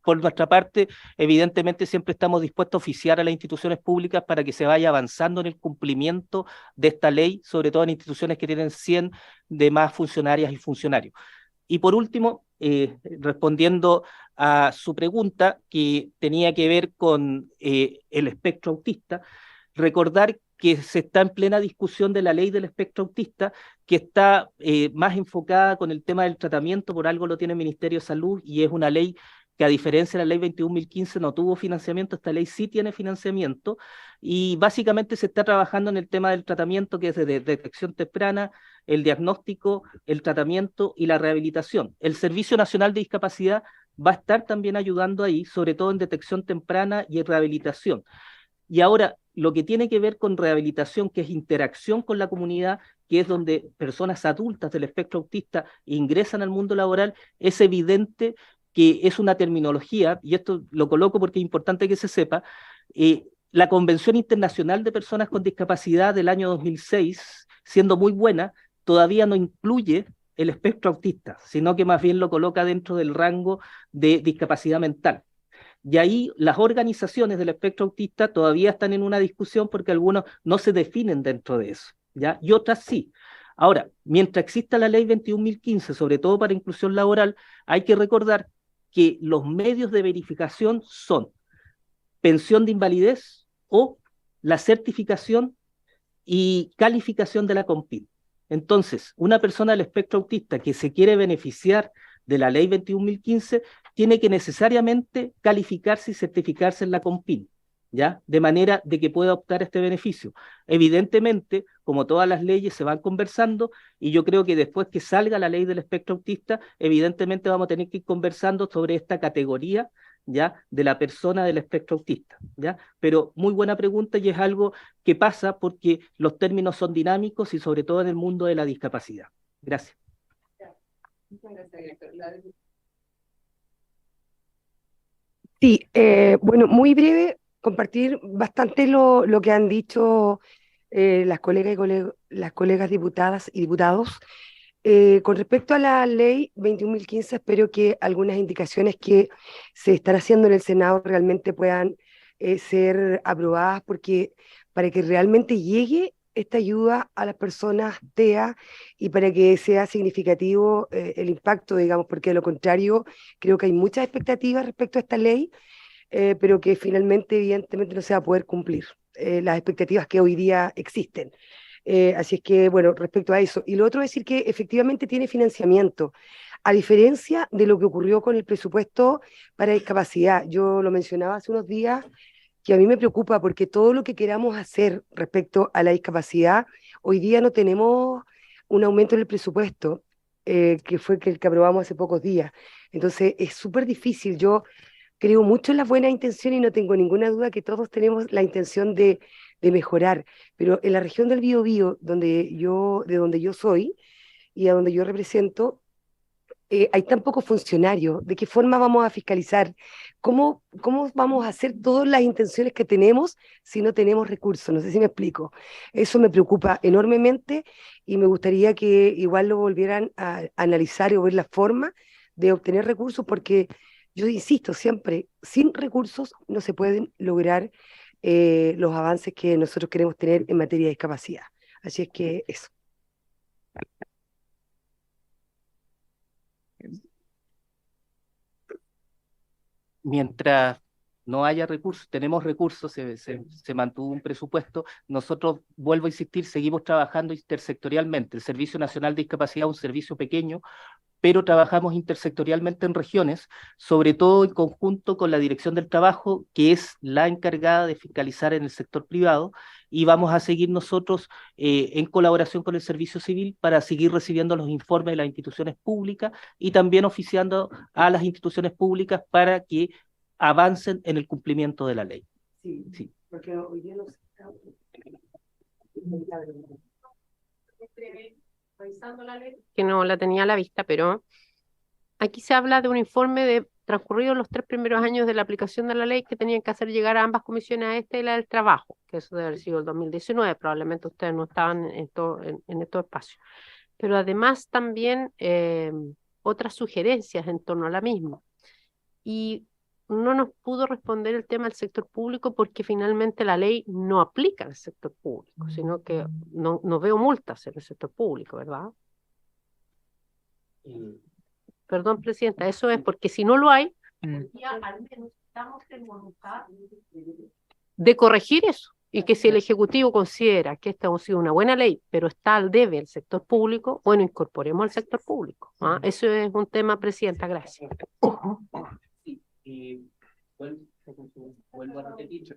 Por nuestra parte, evidentemente siempre estamos dispuestos a oficiar a las instituciones públicas para que se vaya avanzando en el cumplimiento de esta ley, sobre todo en instituciones que tienen 100 de más funcionarias y funcionarios. Y por último, respondiendo a su pregunta que tenía que ver con el espectro autista, recordar que se está en plena discusión de la ley del espectro autista, que está más enfocada con el tema del tratamiento, por algo lo tiene el Ministerio de Salud, y es una ley que a diferencia de la ley 21.015 no tuvo financiamiento, esta ley sí tiene financiamiento, y básicamente se está trabajando en el tema del tratamiento, que es de detección temprana, el diagnóstico, el tratamiento y la rehabilitación. El Servicio Nacional de Discapacidad va a estar también ayudando ahí, sobre todo en detección temprana y en rehabilitación. Y ahora, lo que tiene que ver con rehabilitación, que es interacción con la comunidad, que es donde personas adultas del espectro autista ingresan al mundo laboral, es evidente que es una terminología, y esto lo coloco porque es importante que se sepa, la Convención Internacional de Personas con Discapacidad del año 2006, siendo muy buena, todavía no incluye el espectro autista, sino que más bien lo coloca dentro del rango de discapacidad mental. Y ahí las organizaciones del espectro autista todavía están en una discusión porque algunos no se definen dentro de eso, ¿ya? Y otras sí. Ahora, mientras exista la ley 21.015, sobre todo para inclusión laboral, hay que recordar que los medios de verificación son pensión de invalidez o la certificación y calificación de la COMPIN. Entonces, una persona del espectro autista que se quiere beneficiar de la ley 21.015 tiene que necesariamente calificarse y certificarse en la COMPIN, ¿ya? De manera de que pueda optar a este beneficio. Evidentemente, como todas las leyes se van conversando, y yo creo que después que salga la ley del espectro autista, evidentemente vamos a tener que ir conversando sobre esta categoría, ¿ya? De la persona del espectro autista, ¿ya? Pero muy buena pregunta, y es algo que pasa porque los términos son dinámicos y sobre todo en el mundo de la discapacidad. Gracias. Muchas gracias, director. Sí, bueno, muy breve, compartir bastante lo que han dicho las colegas diputadas y diputados. Con respecto a la ley 21.015, espero que algunas indicaciones que se están haciendo en el Senado realmente puedan ser aprobadas, porque para que realmente llegue esta ayuda a las personas TEA y para que sea significativo el impacto, digamos, porque de lo contrario creo que hay muchas expectativas respecto a esta ley, pero que finalmente evidentemente no se va a poder cumplir las expectativas que hoy día existen. Así es que, bueno, respecto a eso. Y lo otro es decir que efectivamente tiene financiamiento, a diferencia de lo que ocurrió con el presupuesto para discapacidad. Yo lo mencionaba hace unos días, que a mí me preocupa porque todo lo que queramos hacer respecto a la discapacidad, hoy día no tenemos un aumento en el presupuesto, que fue el que aprobamos hace pocos días. Entonces es súper difícil. Yo creo mucho en las buenas intenciones y no tengo ninguna duda que todos tenemos la intención de mejorar, pero en la región del Biobío, de donde yo soy y a donde yo represento, hay tan pocos funcionarios, ¿de qué forma vamos a fiscalizar? ¿Cómo vamos a hacer todas las intenciones que tenemos si no tenemos recursos? No sé si me explico. Eso me preocupa enormemente y me gustaría que igual lo volvieran a analizar o ver la forma de obtener recursos, porque yo insisto siempre, sin recursos no se pueden lograr los avances que nosotros queremos tener en materia de discapacidad. Así es que eso. Mientras no haya recursos, tenemos recursos, se mantuvo un presupuesto, nosotros, vuelvo a insistir, seguimos trabajando intersectorialmente. El Servicio Nacional de Discapacidad es un servicio pequeño, pero trabajamos intersectorialmente en regiones, sobre todo en conjunto con la Dirección del Trabajo, que es la encargada de fiscalizar en el sector privado, y vamos a seguir nosotros en colaboración con el Servicio Civil para seguir recibiendo los informes de las instituciones públicas y también oficiando a las instituciones públicas para que avancen en el cumplimiento de la ley. Sí, sí. Porque hoy día no se está... Revisando la ley, que no la tenía a la vista, pero aquí se habla de un informe de transcurridos los 3 primeros años de la aplicación de la ley que tenían que hacer llegar a ambas comisiones, a esta y la del trabajo, que eso debe haber sido el 2019, probablemente ustedes no estaban en estos espacios. Pero además también otras sugerencias en torno a la misma. Y no nos pudo responder el tema del sector público porque finalmente la ley no aplica al sector público, sino que no veo multas en el sector público, ¿verdad? Perdón, Presidenta, eso es porque si no lo hay, ya al menos estamos en voluntad de corregir eso, y que si el Ejecutivo considera que esta ha sido una buena ley, pero está al debe el sector público, bueno, incorporemos al sector público. ¿Ah? Eso es un tema, Presidenta, gracias. Vuelvo a repetir, yo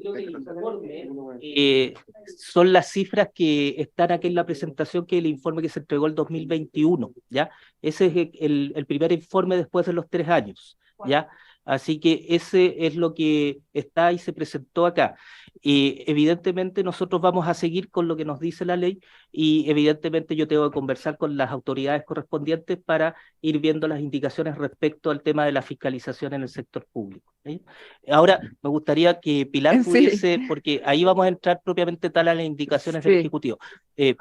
creo que el informe son las cifras que están aquí en la presentación, que es el informe que se entregó el 2021, ¿ya? Ese es el primer informe después de los 3 años, ¿ya? Así que ese es lo que está y se presentó acá. Evidentemente nosotros vamos a seguir con lo que nos dice la ley y evidentemente yo tengo que conversar con las autoridades correspondientes para ir viendo las indicaciones respecto al tema de la fiscalización en el sector público, ¿sí? Ahora me gustaría que Pilar pudiese, porque ahí vamos a entrar propiamente tal a las indicaciones del Ejecutivo. Pero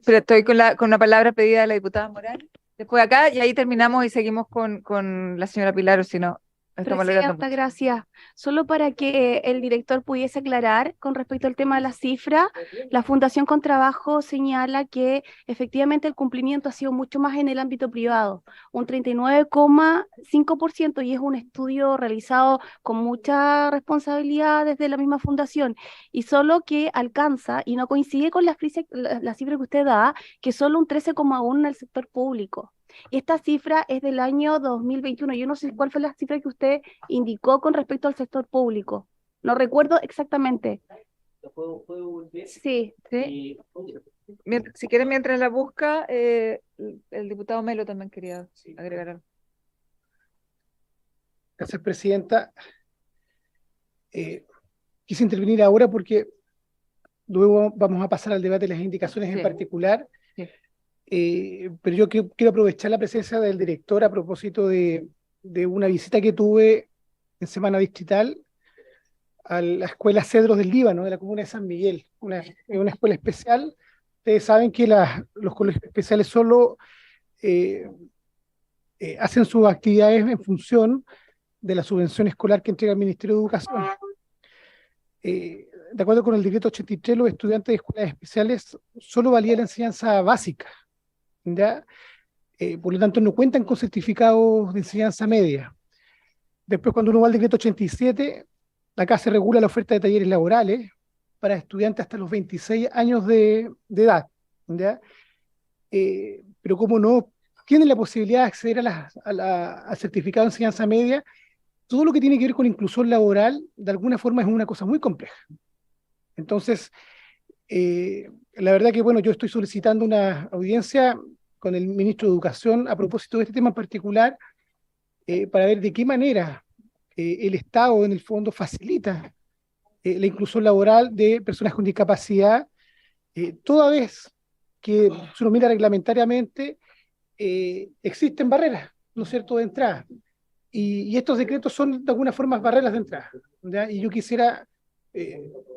estoy con una palabra pedida de la diputada Morales. Después acá y ahí terminamos y seguimos con la señora Pilar, o si no... Presidenta, gracias. Solo para que el director pudiese aclarar con respecto al tema de la cifra, la Fundación Con Trabajo señala que efectivamente el cumplimiento ha sido mucho más en el ámbito privado, un 39,5%, y es un estudio realizado con mucha responsabilidad desde la misma fundación, y solo que alcanza, y no coincide con la cifra que usted da, que solo un 13,1% en el sector público. Y esta cifra es del año 2021. Yo no sé cuál fue la cifra que usted indicó con respecto al sector público. No recuerdo exactamente. ¿Puedo volver? Sí. ¿Sí? Si quieren, mientras la busca, el diputado Melo también quería agregar algo. Gracias, Presidenta. Quise intervenir ahora porque luego vamos a pasar al debate de las indicaciones en particular. Sí. Pero yo quiero aprovechar la presencia del director a propósito de una visita que tuve en Semana Distrital a la Escuela Cedros del Líbano, de la comuna de San Miguel, una escuela especial. Ustedes saben que los colegios especiales solo hacen sus actividades en función de la subvención escolar que entrega el Ministerio de Educación. De acuerdo con el decreto 83, los estudiantes de escuelas especiales solo valía la enseñanza básica, ¿ya? Por lo tanto no cuentan con certificados de enseñanza media. Después, cuando uno va al decreto 87, acá se regula la oferta de talleres laborales para estudiantes hasta los 26 años de edad, ¿ya? Pero como no tienen la posibilidad de acceder al certificado de enseñanza media, todo lo que tiene que ver con inclusión laboral, de alguna forma es una cosa muy compleja. Entonces, la verdad que, bueno, yo estoy solicitando una audiencia con el ministro de Educación a propósito de este tema en particular, para ver de qué manera el Estado, en el fondo, facilita la inclusión laboral de personas con discapacidad, toda vez que, si uno mira reglamentariamente, existen barreras, ¿no es cierto?, de entrada. Y estos decretos son de alguna forma barreras de entrada, ¿ya? Y yo quisiera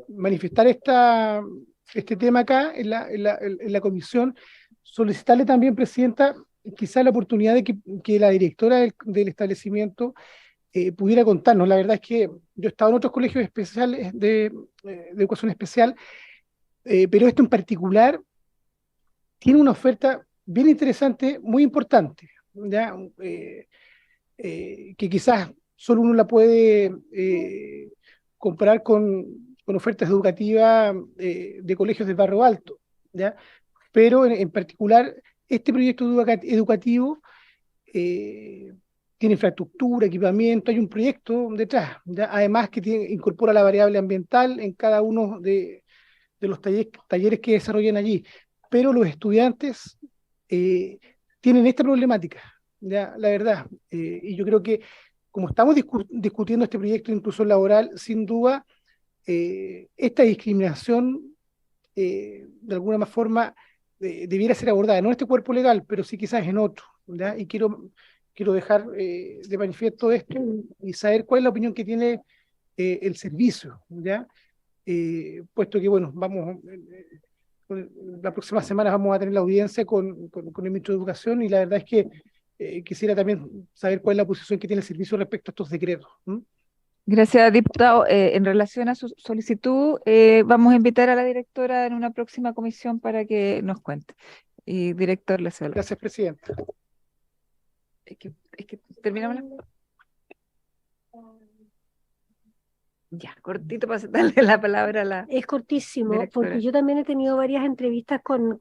manifestar este tema acá en la comisión, solicitarle también, Presidenta, quizá la oportunidad de que la directora del establecimiento pudiera contarnos. La verdad es que yo he estado en otros colegios especiales de educación especial, pero esto en particular tiene una oferta bien interesante, muy importante, ¿ya? Que quizás solo uno la puede comparar con ofertas educativas de colegios del barrio alto, ¿ya? Pero en particular este proyecto educativo tiene infraestructura, equipamiento, hay un proyecto detrás, ¿ya? Además que incorpora la variable ambiental en cada uno de los talleres que desarrollan allí, pero los estudiantes tienen esta problemática, ¿ya? La verdad, y yo creo que como estamos discutiendo este proyecto de inclusión laboral, sin duda, esta discriminación de alguna forma debiera ser abordada, no en este cuerpo legal, pero sí quizás en otro, ¿ya? Y quiero dejar de manifiesto esto y saber cuál es la opinión que tiene el servicio, ¿ya? Puesto que, bueno, la próxima semana vamos a tener la audiencia con el ministro de Educación y la verdad es que quisiera también saber cuál es la posición que tiene el servicio respecto a estos decretos. Gracias, diputado. En relación a su solicitud, vamos a invitar a la directora en una próxima comisión para que nos cuente. Y director, le cedo. Gracias, Presidenta. Es que terminamos Ya, cortito para darle la palabra a la Es cortísimo, directora. porque yo también he tenido varias entrevistas con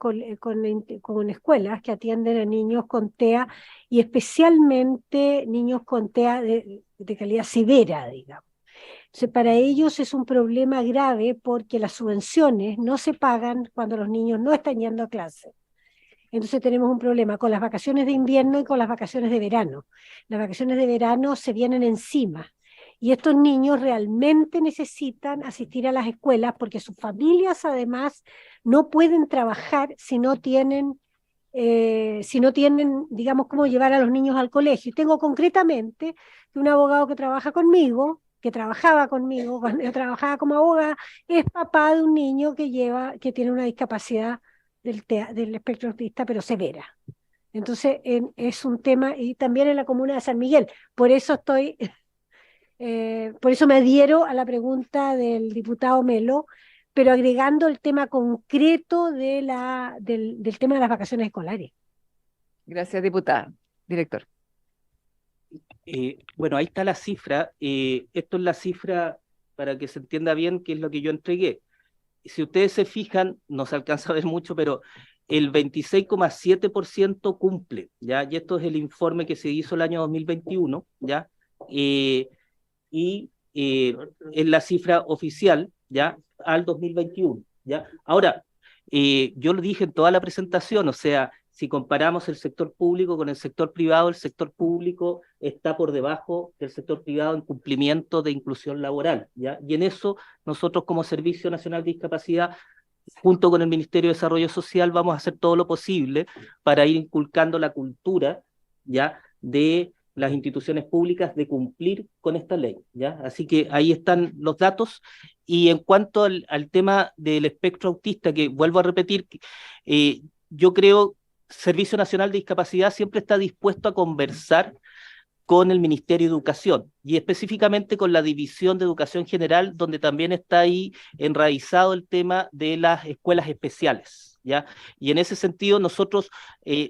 escuelas que atienden a niños con TEA y especialmente niños con TEA de calidad severa, digamos. Entonces, para ellos es un problema grave porque las subvenciones no se pagan cuando los niños no están yendo a clase. Entonces tenemos un problema con las vacaciones de invierno y con las vacaciones de verano. Las vacaciones de verano se vienen encima. Y estos niños realmente necesitan asistir a las escuelas porque sus familias además no pueden trabajar si no tienen, digamos, cómo llevar a los niños al colegio. Y tengo concretamente un abogado que trabaja conmigo, que trabajaba conmigo cuando yo trabajaba como abogada, es papá de un niño que tiene una discapacidad del espectro autista, pero severa. Entonces es un tema, y también en la comuna de San Miguel. Por eso me adhiero a la pregunta del diputado Melo, pero agregando el tema concreto del tema de las vacaciones escolares. Gracias, diputada. Director. Bueno, ahí está la cifra. Esto es la cifra para que se entienda bien qué es lo que yo entregué. Si ustedes se fijan, no se alcanza a ver mucho, pero el 26,7% cumple, ¿ya? Y esto es el informe que se hizo el año 2021, ¿ya? Es la cifra oficial, ¿ya? Al 2021, ¿ya? Ahora, yo lo dije en toda la presentación, o sea, si comparamos el sector público con el sector privado, el sector público está por debajo del sector privado en cumplimiento de inclusión laboral, ¿ya? Y en eso nosotros como Servicio Nacional de Discapacidad, junto con el Ministerio de Desarrollo Social, vamos a hacer todo lo posible para ir inculcando la cultura, ¿ya?, de las instituciones públicas de cumplir con esta ley, ¿ya? Así que ahí están los datos. Y en cuanto al tema del espectro autista, que vuelvo a repetir, yo creo Servicio Nacional de Discapacidad siempre está dispuesto a conversar con el Ministerio de Educación y específicamente con la División de Educación General, donde también está ahí enraizado el tema de las escuelas especiales, ¿ya? Y en ese sentido nosotros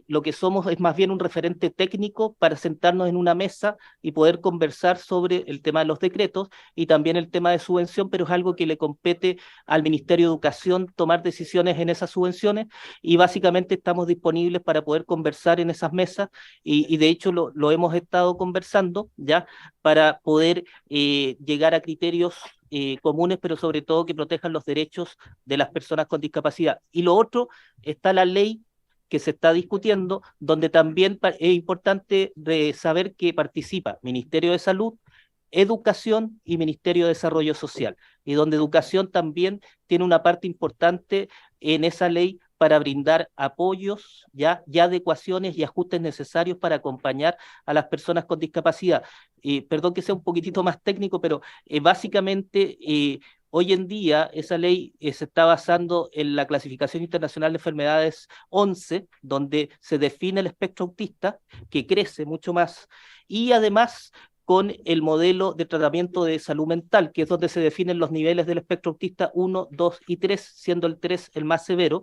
lo que somos es más bien un referente técnico para sentarnos en una mesa y poder conversar sobre el tema de los decretos y también el tema de subvención, pero es algo que le compete al Ministerio de Educación tomar decisiones en esas subvenciones y básicamente estamos disponibles para poder conversar en esas mesas y de hecho lo hemos estado conversando, ¿ya?, para poder llegar a criterios comunes, pero sobre todo que protejan los derechos de las personas con discapacidad. Y lo otro, está la ley que se está discutiendo, donde también es importante saber que participa Ministerio de Salud, Educación y Ministerio de Desarrollo Social, y donde Educación también tiene una parte importante en esa ley para brindar apoyos y adecuaciones y ajustes necesarios para acompañar a las personas con discapacidad. Perdón que sea un poquitito más técnico, pero básicamente hoy en día esa ley se está basando en la Clasificación Internacional de Enfermedades 11, donde se define el espectro autista, que crece mucho más, y además con el modelo de tratamiento de salud mental, que es donde se definen los niveles del espectro autista 1, 2 y 3, siendo el 3 el más severo,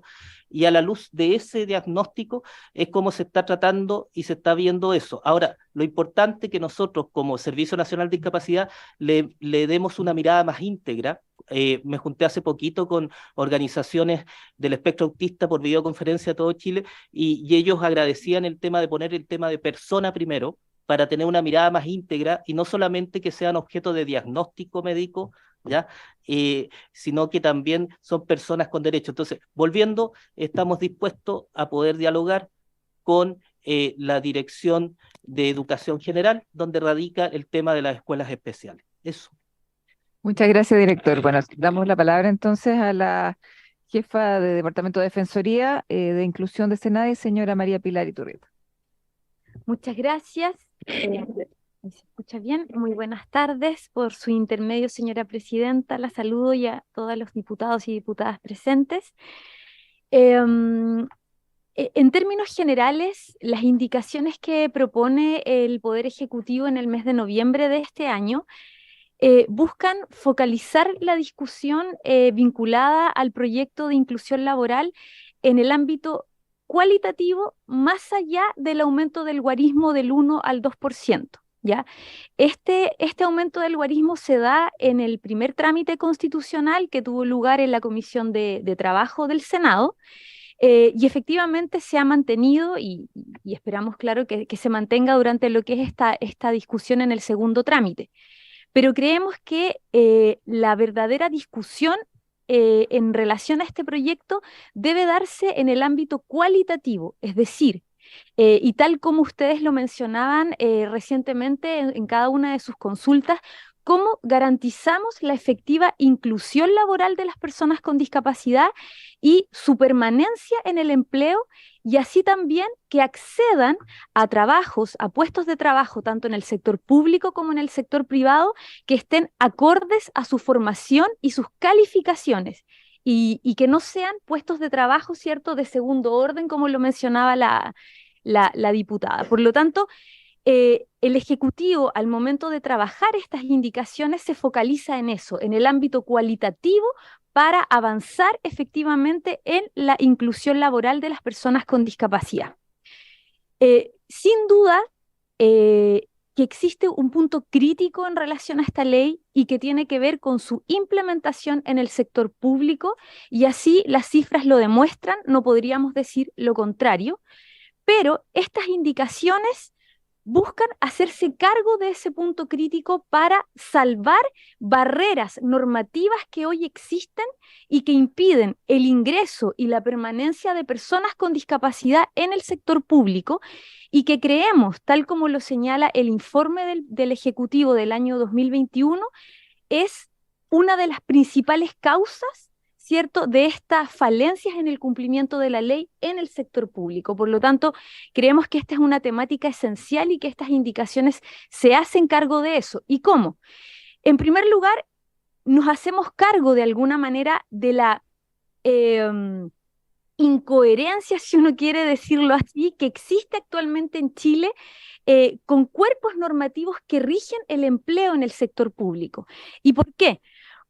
y a la luz de ese diagnóstico es como se está tratando y se está viendo eso. Ahora, lo importante es que nosotros como Servicio Nacional de Discapacidad le demos una mirada más íntegra. Me junté hace poquito con organizaciones del espectro autista por videoconferencia a todo Chile y ellos agradecían el tema de poner el tema de persona primero, para tener una mirada más íntegra y no solamente que sean objeto de diagnóstico médico, ¿ya? Sino que también son personas con derechos. Entonces, volviendo, estamos dispuestos a poder dialogar con la Dirección de Educación General, donde radica el tema de las escuelas especiales. Eso. Muchas gracias, director. Bueno, damos la palabra entonces a la jefa de Departamento de Defensoría de Inclusión de SENADE, señora María Pilar Iturrieta. Muchas gracias. ¿Se escucha bien? Muy buenas tardes. Por su intermedio, señora presidenta, la saludo y a todos los diputados y diputadas presentes. En términos generales, las indicaciones que propone el Poder Ejecutivo en el mes de noviembre de este año buscan focalizar la discusión vinculada al proyecto de inclusión laboral en el ámbito cualitativo más allá del aumento del guarismo del 1 al 2%, ¿ya? Este aumento del guarismo se da en el primer trámite constitucional que tuvo lugar en la Comisión de Trabajo del Senado, y efectivamente se ha mantenido y esperamos, claro, que se mantenga durante lo que es esta discusión en el segundo trámite. Pero creemos que la verdadera discusión en relación a este proyecto debe darse en el ámbito cualitativo, es decir, y tal como ustedes lo mencionaban recientemente en cada una de sus consultas, cómo garantizamos la efectiva inclusión laboral de las personas con discapacidad y su permanencia en el empleo, y así también que accedan a trabajos, a puestos de trabajo, tanto en el sector público como en el sector privado, que estén acordes a su formación y sus calificaciones, y que no sean puestos de trabajo, ¿cierto?, de segundo orden, como lo mencionaba la diputada. Por lo tanto, el Ejecutivo, al momento de trabajar estas indicaciones, se focaliza en eso, en el ámbito cualitativo, para avanzar efectivamente en la inclusión laboral de las personas con discapacidad. Sin duda que existe un punto crítico en relación a esta ley y que tiene que ver con su implementación en el sector público, y así las cifras lo demuestran, no podríamos decir lo contrario, pero estas indicaciones buscan hacerse cargo de ese punto crítico para salvar barreras normativas que hoy existen y que impiden el ingreso y la permanencia de personas con discapacidad en el sector público, y que creemos, tal como lo señala el informe del Ejecutivo del año 2021, es una de las principales causas, ¿cierto?, de estas falencias en el cumplimiento de la ley en el sector público. Por lo tanto, creemos que esta es una temática esencial y que estas indicaciones se hacen cargo de eso. ¿Y cómo? En primer lugar, nos hacemos cargo de alguna manera de la incoherencia, si uno quiere decirlo así, que existe actualmente en Chile con cuerpos normativos que rigen el empleo en el sector público. ¿Y por qué?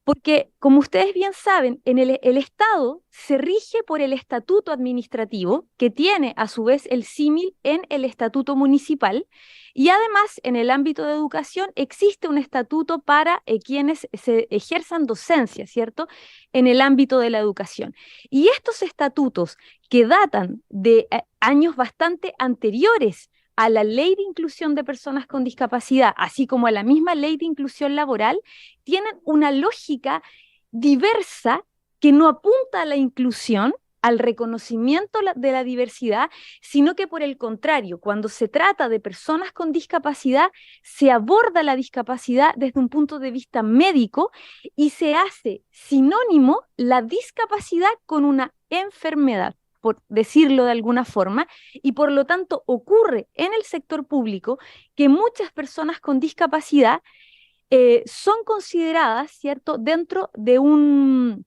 Porque, como ustedes bien saben, el Estado se rige por el estatuto administrativo, que tiene a su vez el símil en el estatuto municipal, y además en el ámbito de educación existe un estatuto para quienes se ejerzan docencia, ¿cierto?, en el ámbito de la educación. Y estos estatutos, que datan de años bastante anteriores a la Ley de Inclusión de Personas con Discapacidad, así como a la misma Ley de Inclusión Laboral, tienen una lógica diversa que no apunta a la inclusión, al reconocimiento de la diversidad, sino que por el contrario, cuando se trata de personas con discapacidad, se aborda la discapacidad desde un punto de vista médico y se hace sinónimo la discapacidad con una enfermedad. por decirlo de alguna forma, y por lo tanto ocurre en el sector público que muchas personas con discapacidad son consideradas, ¿cierto?, dentro de un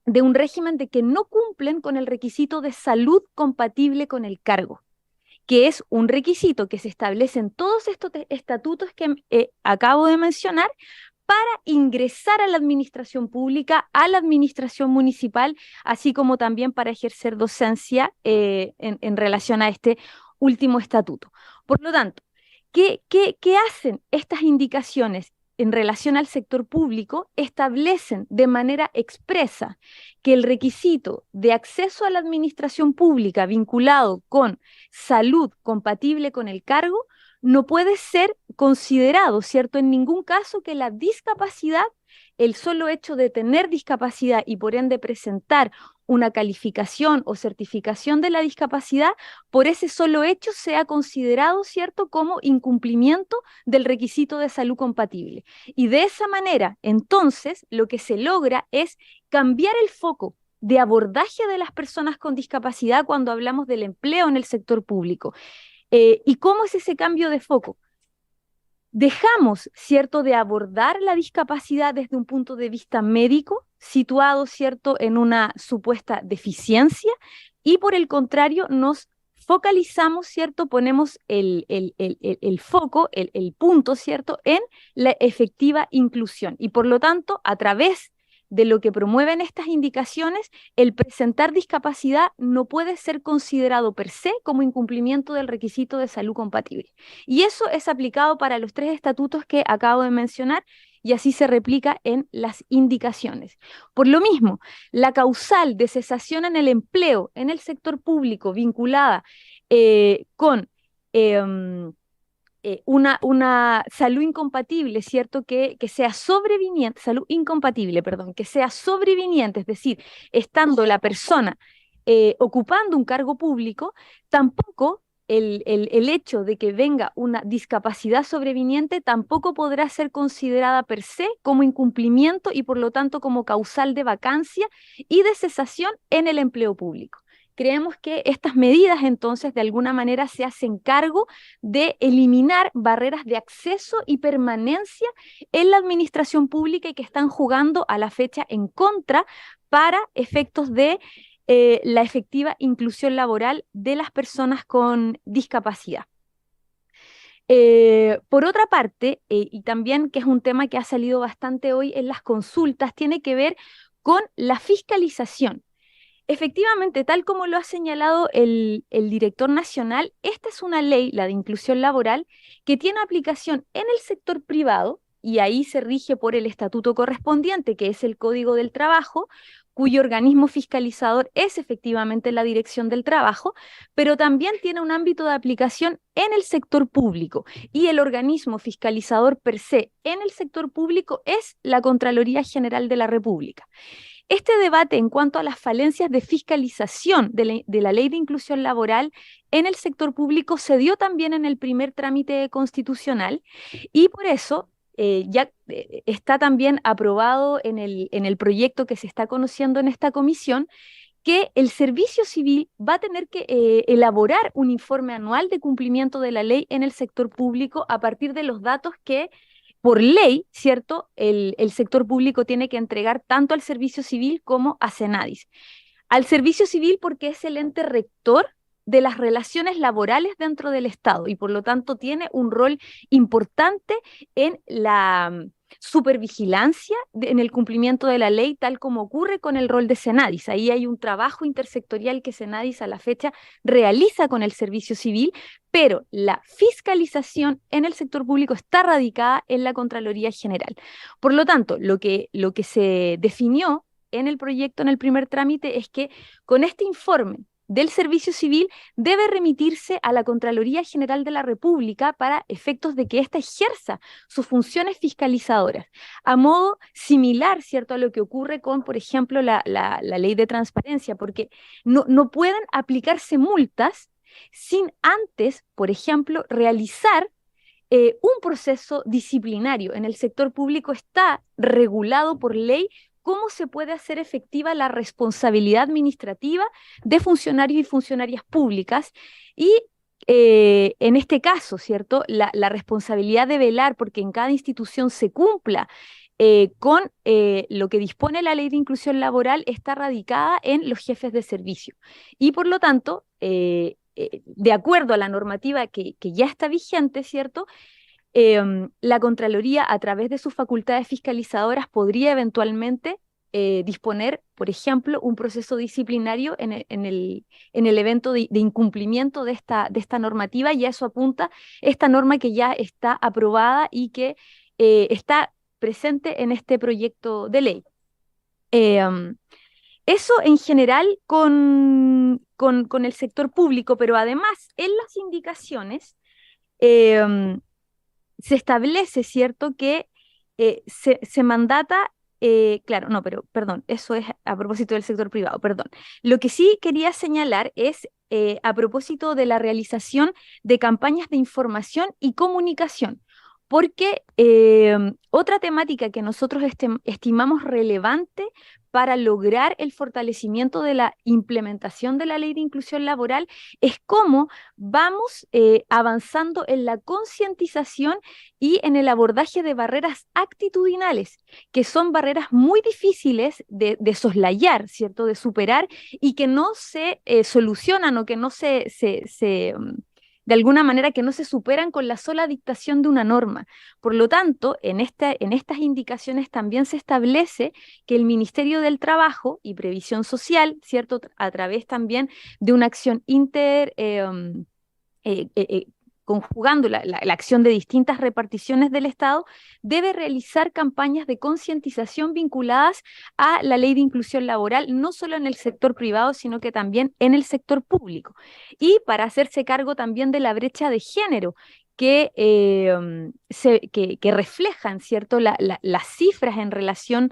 régimen de que no cumplen con el requisito de salud compatible con el cargo, que es un requisito que se establece en todos estos estatutos que acabo de mencionar para ingresar a la administración pública, a la administración municipal, así como también para ejercer docencia en relación a este último estatuto. Por lo tanto, ¿qué hacen estas indicaciones en relación al sector público? Establecen de manera expresa que el requisito de acceso a la administración pública vinculado con salud compatible con el cargo no puede ser considerado, ¿cierto?, en ningún caso que la discapacidad, el solo hecho de tener discapacidad y por ende presentar una calificación o certificación de la discapacidad, por ese solo hecho sea considerado, ¿cierto?, como incumplimiento del requisito de salud compatible. Y de esa manera, entonces, lo que se logra es cambiar el foco de abordaje de las personas con discapacidad cuando hablamos del empleo en el sector público. ¿Y cómo es ese cambio de foco? Dejamos, ¿cierto?, de abordar la discapacidad desde un punto de vista médico, situado, ¿cierto?, en una supuesta deficiencia, y por el contrario nos focalizamos, ¿cierto?, ponemos el foco, el punto, ¿cierto?, en la efectiva inclusión. Y por lo tanto, a través de lo que promueven estas indicaciones, el presentar discapacidad no puede ser considerado per se como incumplimiento del requisito de salud compatible. Y eso es aplicado para los 3 estatutos que acabo de mencionar, y así se replica en las indicaciones. Por lo mismo, la causal de cesación en el empleo en el sector público vinculada con una salud incompatible, ¿cierto?, que sea sobreviniente, salud incompatible, perdón, que sea sobreviniente, es decir, estando la persona ocupando un cargo público, tampoco el hecho de que venga una discapacidad sobreviniente tampoco podrá ser considerada per se como incumplimiento y por lo tanto como causal de vacancia y de cesación en el empleo público. Creemos que estas medidas entonces de alguna manera se hacen cargo de eliminar barreras de acceso y permanencia en la administración pública y que están jugando a la fecha en contra para efectos de la efectiva inclusión laboral de las personas con discapacidad. Por otra parte, y también que es un tema que ha salido bastante hoy en las consultas, tiene que ver con la fiscalización. Efectivamente, tal como lo ha señalado el director nacional, esta es una ley, la de inclusión laboral, que tiene aplicación en el sector privado y ahí se rige por el estatuto correspondiente, que es el Código del Trabajo, cuyo organismo fiscalizador es efectivamente la Dirección del Trabajo, pero también tiene un ámbito de aplicación en el sector público y el organismo fiscalizador per se en el sector público es la Contraloría General de la República. Este debate en cuanto a las falencias de fiscalización de la Ley de Inclusión Laboral en el sector público se dio también en el primer trámite constitucional y por eso ya está también aprobado en el proyecto que se está conociendo en esta comisión que el Servicio Civil va a tener que elaborar un informe anual de cumplimiento de la ley en el sector público a partir de los datos que por ley, ¿cierto?, el sector público tiene que entregar tanto al Servicio Civil como a Senadis. Al Servicio Civil porque es el ente rector de las relaciones laborales dentro del Estado y por lo tanto tiene un rol importante en la supervigilancia en el cumplimiento de la ley, tal como ocurre con el rol de Senadis. Ahí hay un trabajo intersectorial que Senadis a la fecha realiza con el Servicio Civil, pero la fiscalización en el sector público está radicada en la Contraloría General. Por lo tanto, lo que se definió en el proyecto, en el primer trámite, es que con este informe del Servicio Civil debe remitirse a la Contraloría General de la República para efectos de que ésta ejerza sus funciones fiscalizadoras, a modo similar, ¿cierto?, a lo que ocurre con, por ejemplo, la ley de transparencia, porque no pueden aplicarse multas sin antes, por ejemplo, realizar un proceso disciplinario. En el sector público está regulado por ley cómo se puede hacer efectiva la responsabilidad administrativa de funcionarios y funcionarias públicas y en este caso, ¿cierto? La responsabilidad de velar porque en cada institución se cumpla con lo que dispone la Ley de Inclusión Laboral está radicada en los jefes de servicio. Y por lo tanto, de acuerdo a la normativa que ya está vigente, ¿cierto? La Contraloría, a través de sus facultades fiscalizadoras, podría eventualmente disponer, por ejemplo, un proceso disciplinario en el evento de incumplimiento de esta normativa, y a eso apunta esta norma que ya está aprobada y que está presente en este proyecto de ley. Eso en general con el sector público, pero además en las indicaciones se establece, ¿cierto?, que se mandata, claro, no, pero perdón, eso es a propósito del sector privado, perdón. Lo que sí quería señalar es a propósito de la realización de campañas de información y comunicación, porque otra temática que nosotros estimamos relevante para lograr el fortalecimiento de la implementación de la Ley de Inclusión Laboral es cómo vamos avanzando en la concientización y en el abordaje de barreras actitudinales, que son barreras muy difíciles de soslayar, ¿cierto?, de superar, y que no se solucionan o que no de alguna manera que no se superan con la sola dictación de una norma. Por lo tanto, en estas indicaciones también se establece que el Ministerio del Trabajo y Previsión Social, ¿cierto?, a través también de una acción conjugando la acción de distintas reparticiones del Estado, debe realizar campañas de concientización vinculadas a la Ley de Inclusión Laboral, no solo en el sector privado, sino que también en el sector público. Y para hacerse cargo también de la brecha de género, que reflejan, ¿cierto?, las cifras en relación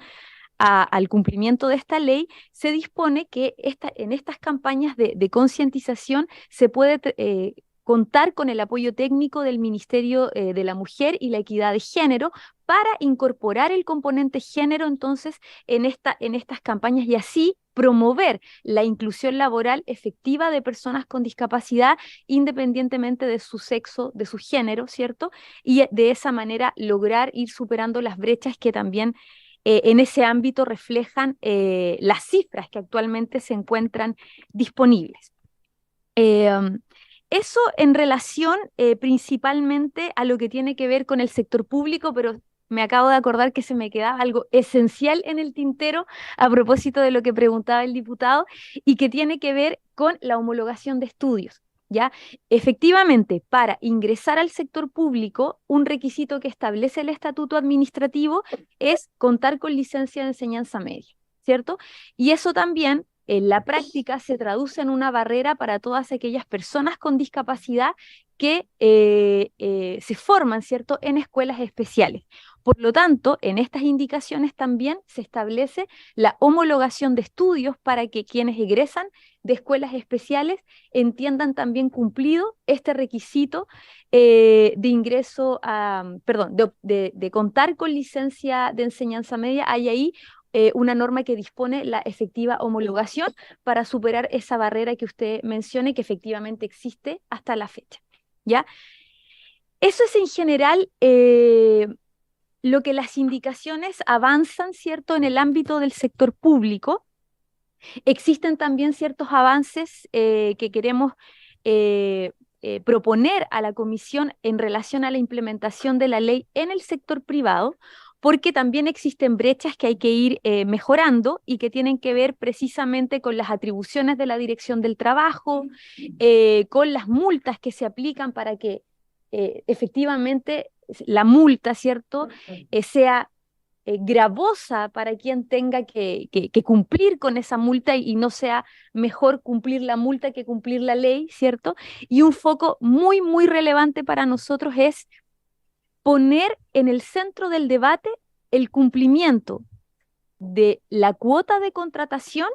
al cumplimiento de esta ley, se dispone que en estas campañas de concientización se puede contar con el apoyo técnico del Ministerio de la Mujer y la Equidad de Género para incorporar el componente género entonces en estas campañas y así promover la inclusión laboral efectiva de personas con discapacidad independientemente de su sexo, de su género, ¿cierto? Y de esa manera lograr ir superando las brechas que también en ese ámbito reflejan las cifras que actualmente se encuentran disponibles. Eso en relación principalmente a lo que tiene que ver con el sector público, pero me acabo de acordar que se me quedaba algo esencial en el tintero a propósito de lo que preguntaba el diputado y que tiene que ver con la homologación de estudios. ¿Ya? Efectivamente, para ingresar al sector público, un requisito que establece el estatuto administrativo es contar con licencia de enseñanza media, ¿cierto? Y eso también en la práctica se traduce en una barrera para todas aquellas personas con discapacidad que se forman, ¿cierto?, en escuelas especiales. Por lo tanto, en estas indicaciones también se establece la homologación de estudios para que quienes egresan de escuelas especiales entiendan también cumplido este requisito de ingreso de contar con licencia de enseñanza media. Hay ahí una norma que dispone la efectiva homologación para superar esa barrera que usted menciona y que efectivamente existe hasta la fecha, ¿ya? Eso es en general lo que las indicaciones avanzan, ¿cierto?, en el ámbito del sector público. Existen también ciertos avances que queremos proponer a la Comisión en relación a la implementación de la ley en el sector privado, porque también existen brechas que hay que ir mejorando y que tienen que ver precisamente con las atribuciones de la Dirección del Trabajo, con las multas que se aplican para que efectivamente la multa, ¿cierto?, sea gravosa para quien tenga que cumplir con esa multa y no sea mejor cumplir la multa que cumplir la ley, ¿cierto? Y un foco muy, muy relevante para nosotros es poner en el centro del debate el cumplimiento de la cuota de contratación,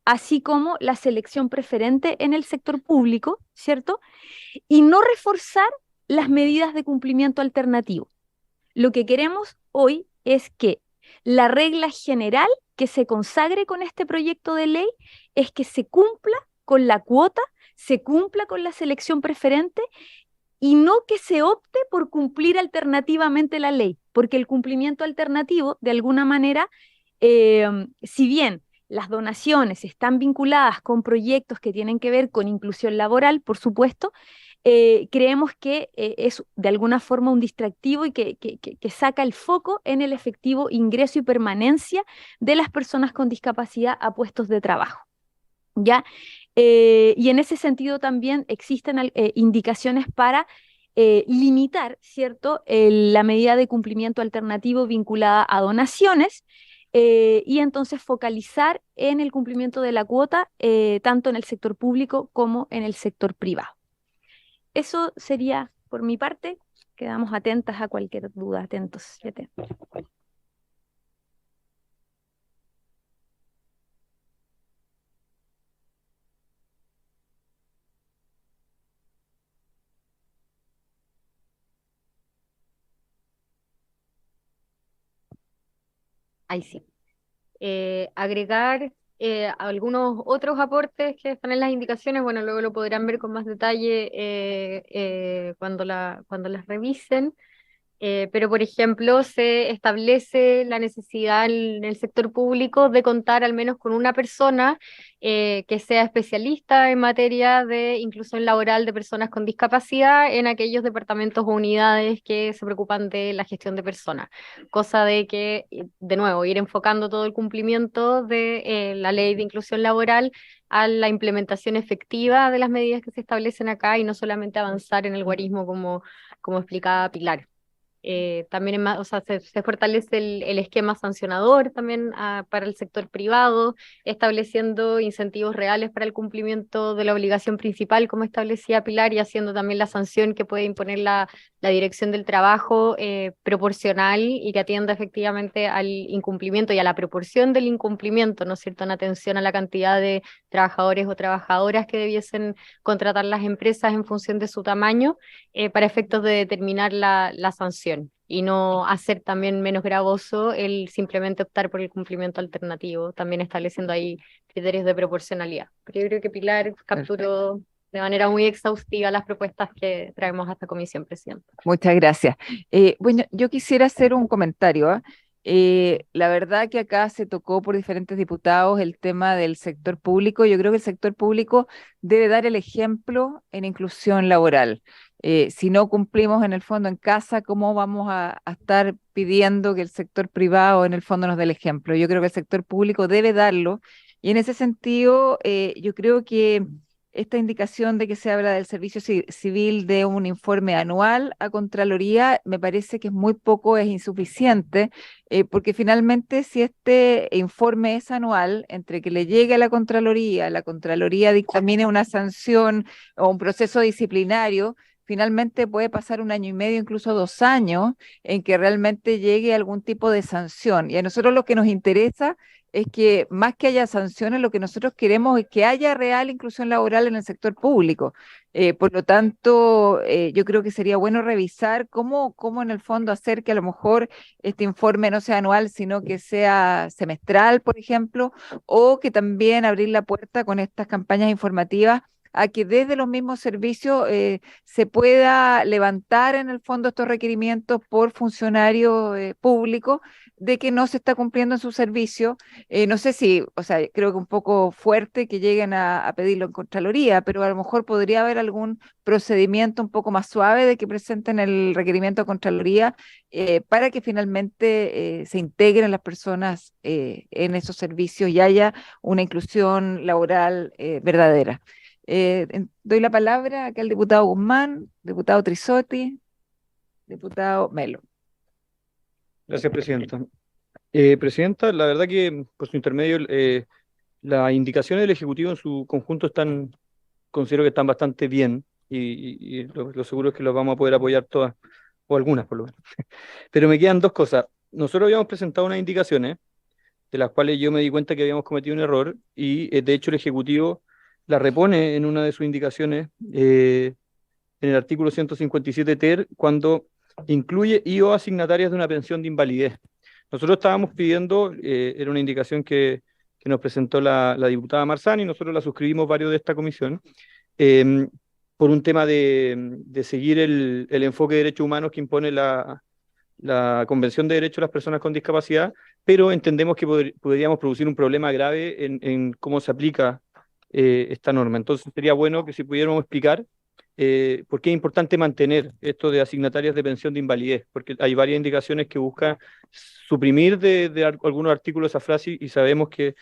así como la selección preferente en el sector público, ¿cierto? Y no reforzar las medidas de cumplimiento alternativo. Lo que queremos hoy es que la regla general que se consagre con este proyecto de ley es que se cumpla con la cuota, se cumpla con la selección preferente y no que se opte por cumplir alternativamente la ley, porque el cumplimiento alternativo, de alguna manera, si bien las donaciones están vinculadas con proyectos que tienen que ver con inclusión laboral, por supuesto, creemos que es de alguna forma un distractivo y que saca el foco en el efectivo ingreso y permanencia de las personas con discapacidad a puestos de trabajo. ¿Ya? Y en ese sentido también existen indicaciones para limitar, ¿cierto?, la medida de cumplimiento alternativo vinculada a donaciones y entonces focalizar en el cumplimiento de la cuota tanto en el sector público como en el sector privado. Eso sería por mi parte. Quedamos atentas a cualquier duda, atentos y atentos. Ahí sí. Agregar algunos otros aportes que están en las indicaciones, bueno, luego lo podrán ver con más detalle cuando las revisen. Pero, por ejemplo, se establece la necesidad en el sector público de contar al menos con una persona que sea especialista en materia de inclusión laboral de personas con discapacidad en aquellos departamentos o unidades que se preocupan de la gestión de personas. Cosa de que, de nuevo, ir enfocando todo el cumplimiento de la ley de inclusión laboral a la implementación efectiva de las medidas que se establecen acá y no solamente avanzar en el guarismo como explicaba Pilar. También o sea, se fortalece el esquema sancionador también para el sector privado, estableciendo incentivos reales para el cumplimiento de la obligación principal, como establecía Pilar, y haciendo también la sanción que puede imponer la Dirección del Trabajo proporcional y que atienda efectivamente al incumplimiento y a la proporción del incumplimiento, ¿no es cierto?, en atención a la cantidad de trabajadores o trabajadoras que debiesen contratar las empresas en función de su tamaño para efectos de determinar la sanción y no hacer también menos gravoso el simplemente optar por el cumplimiento alternativo, también estableciendo ahí criterios de proporcionalidad. Pero yo creo que Pilar capturó de manera muy exhaustiva las propuestas que traemos a esta comisión, Presidenta. Muchas gracias. Bueno, yo quisiera hacer un comentario. La verdad que acá se tocó por diferentes diputados el tema del sector público. Yo creo que el sector público debe dar el ejemplo en inclusión laboral. Si no cumplimos en el fondo en casa, ¿cómo vamos a estar pidiendo que el sector privado en el fondo nos dé el ejemplo? Yo creo que el sector público debe darlo y en ese sentido yo creo que esta indicación de que se habla del servicio civil de un informe anual a Contraloría me parece que es muy poco, es insuficiente, porque finalmente si este informe es anual, entre que le llegue a la Contraloría dictamine una sanción o un proceso disciplinario, finalmente puede pasar 1 año y medio, incluso 2 años, en que realmente llegue algún tipo de sanción. Y a nosotros lo que nos interesa es que más que haya sanciones, lo que nosotros queremos es que haya real inclusión laboral en el sector público. Por lo tanto, yo creo que sería bueno revisar cómo en el fondo hacer que a lo mejor este informe no sea anual, sino que sea semestral, por ejemplo, o que también abrir la puerta con estas campañas informativas a que desde los mismos servicios se pueda levantar en el fondo estos requerimientos por funcionarios públicos de que no se está cumpliendo en su servicio. No sé si, o sea, creo que un poco fuerte que lleguen a pedirlo en Contraloría, pero a lo mejor podría haber algún procedimiento un poco más suave de que presenten el requerimiento a Contraloría para que finalmente se integren las personas en esos servicios y haya una inclusión laboral verdadera. Doy la palabra acá al diputado Guzmán, diputado Trisotti, diputado Melo. Gracias, Presidenta. Presidenta, la verdad que por su intermedio las indicaciones del Ejecutivo en su conjunto considero que están bastante bien y lo seguro es que los vamos a poder apoyar todas, o algunas por lo menos. Pero me quedan 2 cosas. Nosotros habíamos presentado unas indicaciones de las cuales yo me di cuenta que habíamos cometido un error y de hecho el Ejecutivo la repone en una de sus indicaciones en el artículo 157 ter cuando incluye y o asignatarias de una pensión de invalidez. Nosotros estábamos pidiendo, era una indicación que nos presentó la diputada Marzán y nosotros la suscribimos varios de esta comisión, eh, por un tema de seguir el enfoque de derechos humanos que impone la Convención de Derechos de las Personas con Discapacidad, pero entendemos que podríamos producir un problema grave en cómo se aplica esta norma. Entonces sería bueno que si pudiéramos explicar por qué es importante mantener esto de asignatarias de pensión de invalidez, porque hay varias indicaciones que buscan suprimir de algunos artículos esa frase y sabemos que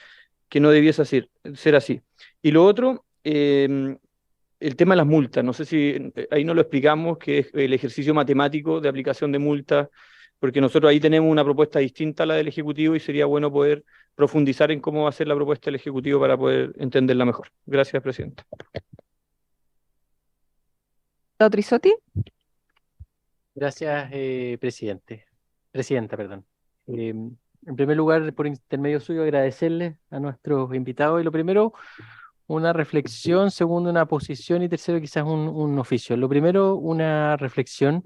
no debiese ser así. Y lo otro, el tema de las multas, no sé si ahí no lo explicamos, que es el ejercicio matemático de aplicación de multas, porque nosotros ahí tenemos una propuesta distinta a la del Ejecutivo y sería bueno poder profundizar en cómo va a ser la propuesta del Ejecutivo para poder entenderla mejor. Gracias, Presidenta. Trisotti. Gracias, Presidenta, perdón. En primer lugar, por intermedio suyo, agradecerles a nuestros invitados. Y lo primero, una reflexión, segundo, una posición y tercero, quizás un oficio. Lo primero, una reflexión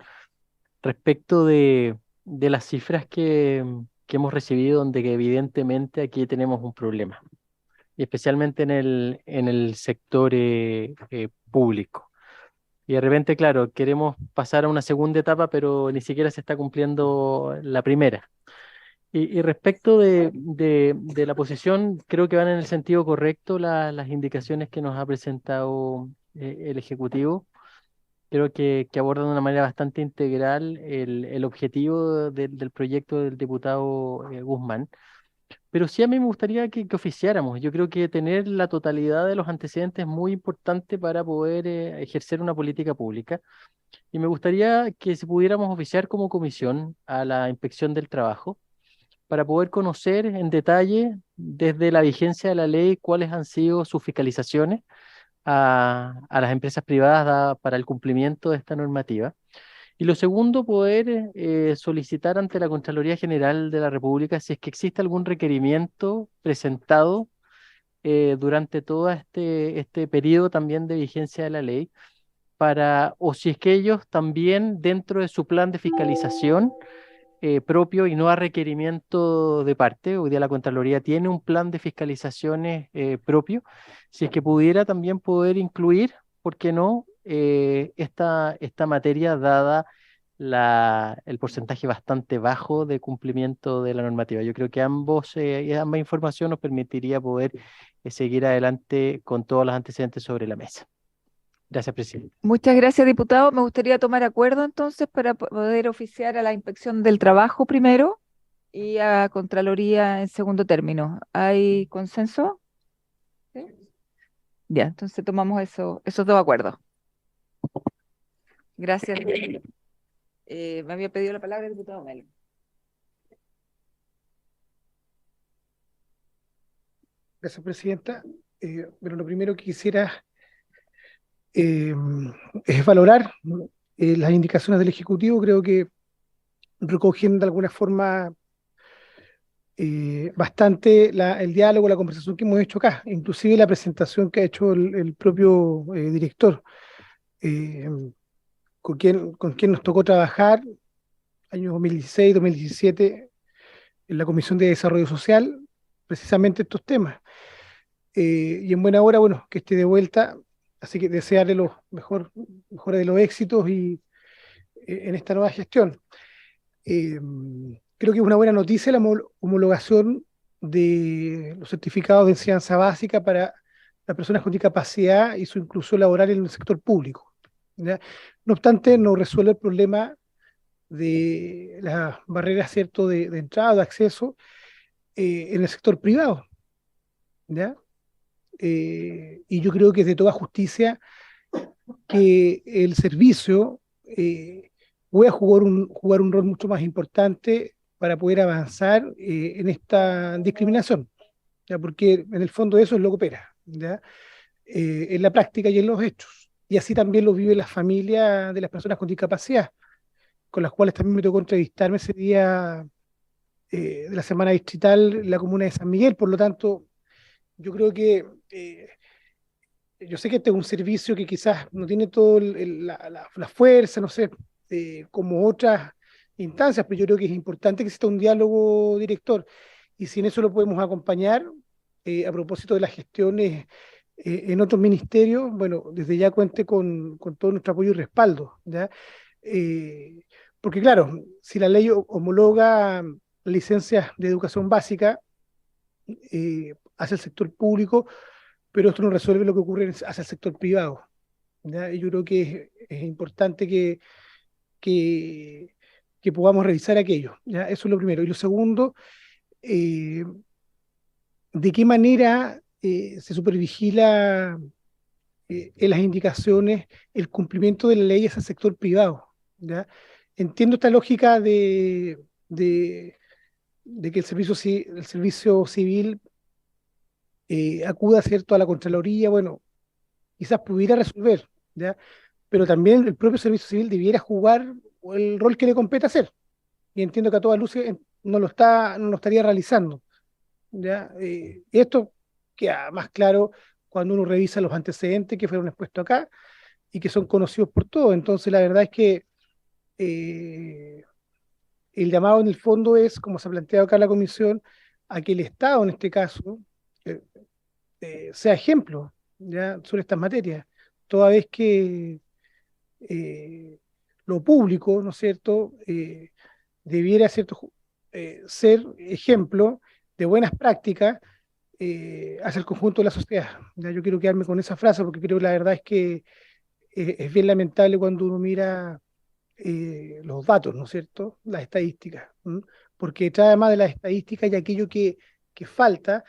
respecto de las cifras que hemos recibido, donde que evidentemente aquí tenemos un problema, y especialmente en el sector público. Y de repente, claro, queremos pasar a una segunda etapa, pero ni siquiera se está cumpliendo la primera. Y respecto de la posición, creo que van en el sentido correcto las indicaciones que nos ha presentado el Ejecutivo. Creo que abordan de una manera bastante integral el objetivo del proyecto del diputado Guzmán. Pero sí a mí me gustaría que oficiáramos. Yo creo que tener la totalidad de los antecedentes es muy importante para poder ejercer una política pública. Y me gustaría que si pudiéramos oficiar como comisión a la Inspección del Trabajo para poder conocer en detalle desde la vigencia de la ley cuáles han sido sus fiscalizaciones a las empresas privadas para el cumplimiento de esta normativa. Y lo segundo, poder solicitar ante la Contraloría General de la República si es que existe algún requerimiento presentado durante todo este periodo también de vigencia de la ley, o si es que ellos también dentro de su plan de fiscalización propio y no a requerimiento de parte, hoy día la Contraloría tiene un plan de fiscalizaciones propio, si es que pudiera también poder incluir, ¿por qué no?, esta materia dada el porcentaje bastante bajo de cumplimiento de la normativa. Yo creo que ambas informaciones nos permitiría poder seguir adelante con todos los antecedentes sobre la mesa. Gracias, Presidente. Muchas gracias, diputado. Me gustaría tomar acuerdo entonces para poder oficiar a la Inspección del Trabajo primero y a Contraloría en segundo término. ¿Hay consenso? ¿Sí? Ya, entonces tomamos esos dos acuerdos. Gracias. Me había pedido la palabra el diputado Melo. Gracias, Presidenta. Bueno, lo primero que quisiera es valorar las indicaciones del Ejecutivo. Creo que recogen de alguna forma bastante el diálogo, la conversación que hemos hecho acá, inclusive la presentación que ha hecho el propio director, con quien nos tocó trabajar años 2016, 2017 en la Comisión de Desarrollo Social, precisamente estos temas. Y en buena hora, bueno, que esté de vuelta. Así que desearle los mejores de los éxitos y en esta nueva gestión. Creo que es una buena noticia la homologación de los certificados de enseñanza básica para las personas con discapacidad y su inclusión laboral en el sector público, ¿ya? No obstante, no resuelve el problema de las barreras, ¿cierto?, de entrada, de acceso en el sector privado, ¿ya? Y yo creo que es de toda justicia que el servicio pueda jugar un rol mucho más importante para poder avanzar en esta discriminación, ¿ya? Porque en el fondo eso es lo que opera, ¿ya? En la práctica y en los hechos. Y así también lo viven las familias de las personas con discapacidad, con las cuales también me tocó entrevistarme ese día de la semana distrital en la comuna de San Miguel. Por lo tanto, yo creo que yo sé que este es un servicio que quizás no tiene toda la fuerza, no sé, como otras instancias, pero yo creo que es importante que exista un diálogo, director, y si en eso lo podemos acompañar, a propósito de las gestiones en otros ministerios, bueno, desde ya cuente con todo nuestro apoyo y respaldo, ¿ya? Porque claro, si la ley homologa licencias de educación básica hacia el sector público, pero esto no resuelve lo que ocurre hacia el sector privado, ¿ya? Y yo creo que es importante que, que podamos revisar aquello, ¿ya? Eso es lo primero. Y lo segundo, ¿de qué manera se supervigila en las indicaciones el cumplimiento de la ley hacia el sector privado? ¿Ya? Entiendo esta lógica de que el servicio civil acuda, ¿cierto?, a la Contraloría, bueno, quizás pudiera resolver, ¿ya? Pero también el propio servicio civil debiera jugar el rol que le compete hacer. Y entiendo que a todas luces no lo estaría realizando, ¿ya? Esto queda más claro cuando uno revisa los antecedentes que fueron expuestos acá y que son conocidos por todos. Entonces, la verdad es que el llamado en el fondo es, como se ha planteado acá en la comisión, a que el Estado, en este caso, sea ejemplo, ¿ya?, sobre estas materias, toda vez que lo público, ¿no es cierto?, debiera, ¿cierto?, ser ejemplo de buenas prácticas hacia el conjunto de la sociedad. ¿Ya? Yo quiero quedarme con esa frase porque creo que la verdad es que es bien lamentable cuando uno mira los datos, ¿no es cierto?, las estadísticas, ¿m? Porque detrás además de las estadísticas y aquello que falta,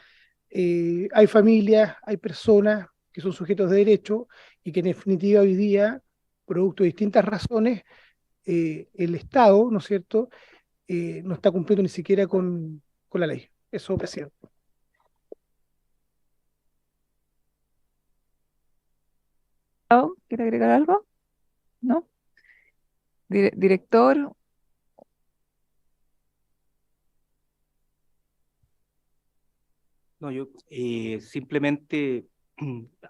hay familias, hay personas que son sujetos de derecho y que en definitiva hoy día, producto de distintas razones, el Estado, ¿no es cierto?, no está cumpliendo ni siquiera con la ley. Eso, presidente. ¿Quiere agregar algo? ¿No? Director, No, yo simplemente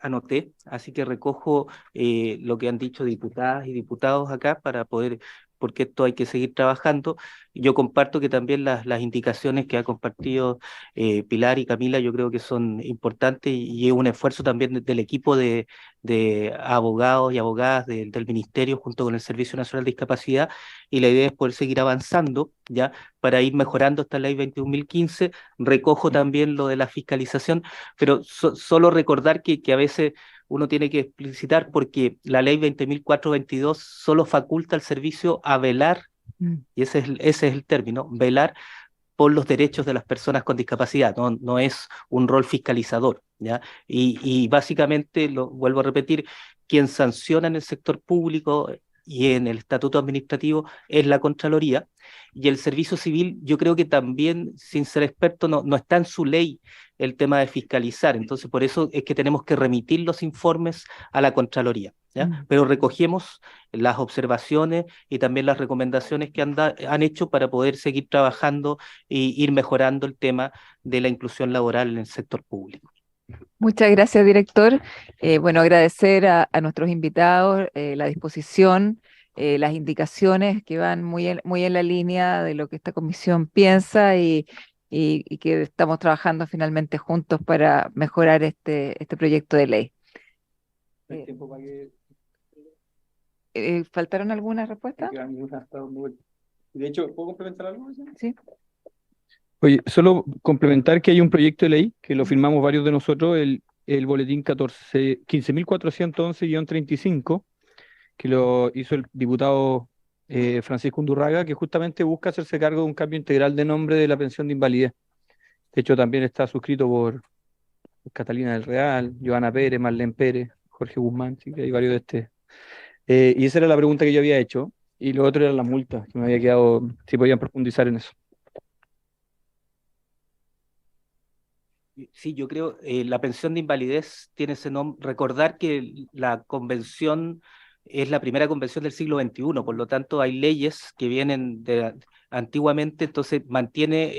anoté, así que recojo lo que han dicho diputadas y diputados acá para poder, porque esto hay que seguir trabajando. Yo comparto que también las indicaciones que ha compartido Pilar y Camila, yo creo que son importantes y es un esfuerzo también del equipo de abogados y abogadas del Ministerio junto con el Servicio Nacional de Discapacidad, y la idea es poder seguir avanzando, ¿ya?, para ir mejorando esta ley 21.015. Recojo también lo de la fiscalización, pero solo recordar que a veces uno tiene que explicitar porque la ley 20.422 solo faculta al servicio a velar, y ese es el término, velar por los derechos de las personas con discapacidad, no es un rol fiscalizador, ¿ya? Y básicamente, lo vuelvo a repetir, quien sanciona en el sector público y en el estatuto administrativo es la Contraloría, y el servicio civil yo creo que también, sin ser experto, no está en su ley el tema de fiscalizar, entonces por eso es que tenemos que remitir los informes a la Contraloría, ¿ya? Pero recogemos las observaciones y también las recomendaciones que han hecho para poder seguir trabajando y ir mejorando el tema de la inclusión laboral en el sector público. muchas gracias, director. Bueno, agradecer a nuestros invitados la disposición, las indicaciones que van muy en la línea de lo que esta comisión piensa y que estamos trabajando finalmente juntos para mejorar este proyecto de ley. ¿Faltaron algunas respuestas? De hecho, ¿puedo complementar algo? Sí. Oye, solo complementar que hay un proyecto de ley que lo firmamos varios de nosotros, el boletín 15.411-35, que lo hizo el diputado Francisco Undurraga, que justamente busca hacerse cargo de un cambio integral de nombre de la pensión de invalidez. De hecho, también está suscrito por Catalina del Real, Joana Pérez, Marlene Pérez, Jorge Guzmán, sí, que hay varios de este. Y esa era la pregunta que yo había hecho. Y lo otro era la multa, que me había quedado, si podían profundizar en eso. Sí, yo creo la pensión de invalidez tiene ese nombre. Recordar que la convención es la primera convención del siglo XXI, por lo tanto hay leyes que vienen de antiguamente, entonces mantiene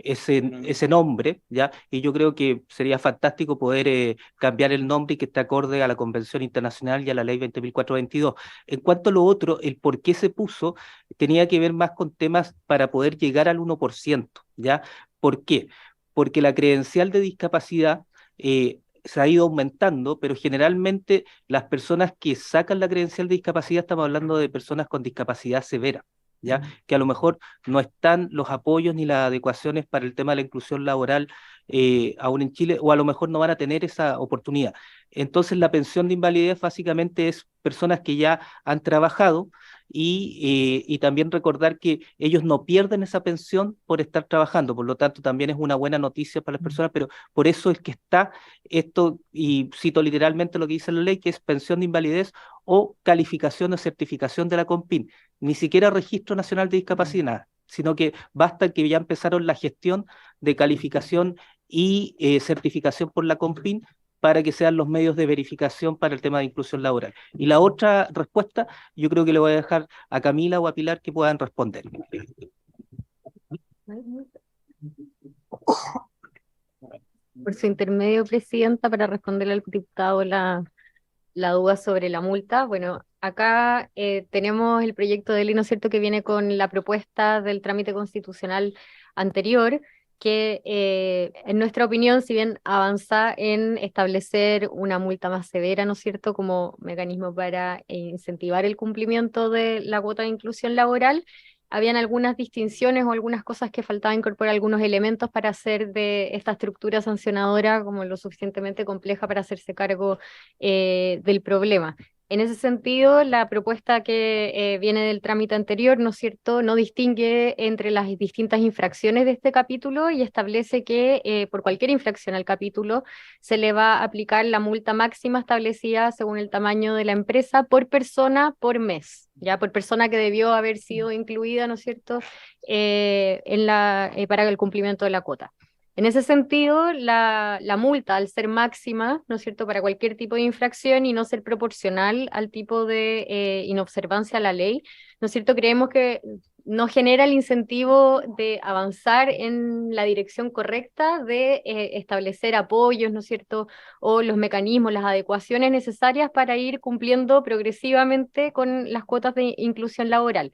ese nombre, ¿ya? Y yo creo que sería fantástico poder cambiar el nombre y que esté acorde a la Convención Internacional y a la Ley 20.422. En cuanto a lo otro, el por qué se puso tenía que ver más con temas para poder llegar al 1%, ¿ya? ¿Por qué? Porque la credencial de discapacidad se ha ido aumentando, pero generalmente las personas que sacan la credencial de discapacidad, estamos hablando de personas con discapacidad severa, ¿ya? Que a lo mejor no están los apoyos ni las adecuaciones para el tema de la inclusión laboral aún en Chile, o a lo mejor no van a tener esa oportunidad. Entonces la pensión de invalidez básicamente es personas que ya han trabajado y también recordar que ellos no pierden esa pensión por estar trabajando, por lo tanto también es una buena noticia para las personas, pero por eso es que está esto, y cito literalmente lo que dice la ley, que es pensión de invalidez o calificación o certificación de la CONPIN, ni siquiera Registro Nacional de Discapacidad, nada, sino que basta que ya empezaron la gestión de calificación y certificación por la CONPIN para que sean los medios de verificación para el tema de inclusión laboral. Y la otra respuesta, yo creo que le voy a dejar a Camila o a Pilar que puedan responder. Por su intermedio, Presidenta, para responderle al diputado la duda sobre la multa. Bueno, acá tenemos el proyecto de ley, ¿no es cierto?, que viene con la propuesta del trámite constitucional anterior, que en nuestra opinión, si bien avanza en establecer una multa más severa, ¿no es cierto?, como mecanismo para incentivar el cumplimiento de la cuota de inclusión laboral, habían algunas distinciones o algunas cosas que faltaba incorporar, algunos elementos para hacer de esta estructura sancionadora como lo suficientemente compleja para hacerse cargo del problema. En ese sentido, la propuesta que viene del trámite anterior, ¿no es cierto?, no distingue entre las distintas infracciones de este capítulo y establece que por cualquier infracción al capítulo se le va a aplicar la multa máxima establecida según el tamaño de la empresa por persona por mes, ya por persona que debió haber sido incluida, ¿no es cierto?, para el cumplimiento de la cuota. En ese sentido, la multa, al ser máxima, ¿no es cierto?, para cualquier tipo de infracción y no ser proporcional al tipo de inobservancia a la ley, ¿no es cierto?, creemos que no genera el incentivo de avanzar en la dirección correcta de establecer apoyos, ¿no es cierto?, o los mecanismos, las adecuaciones necesarias para ir cumpliendo progresivamente con las cuotas de inclusión laboral.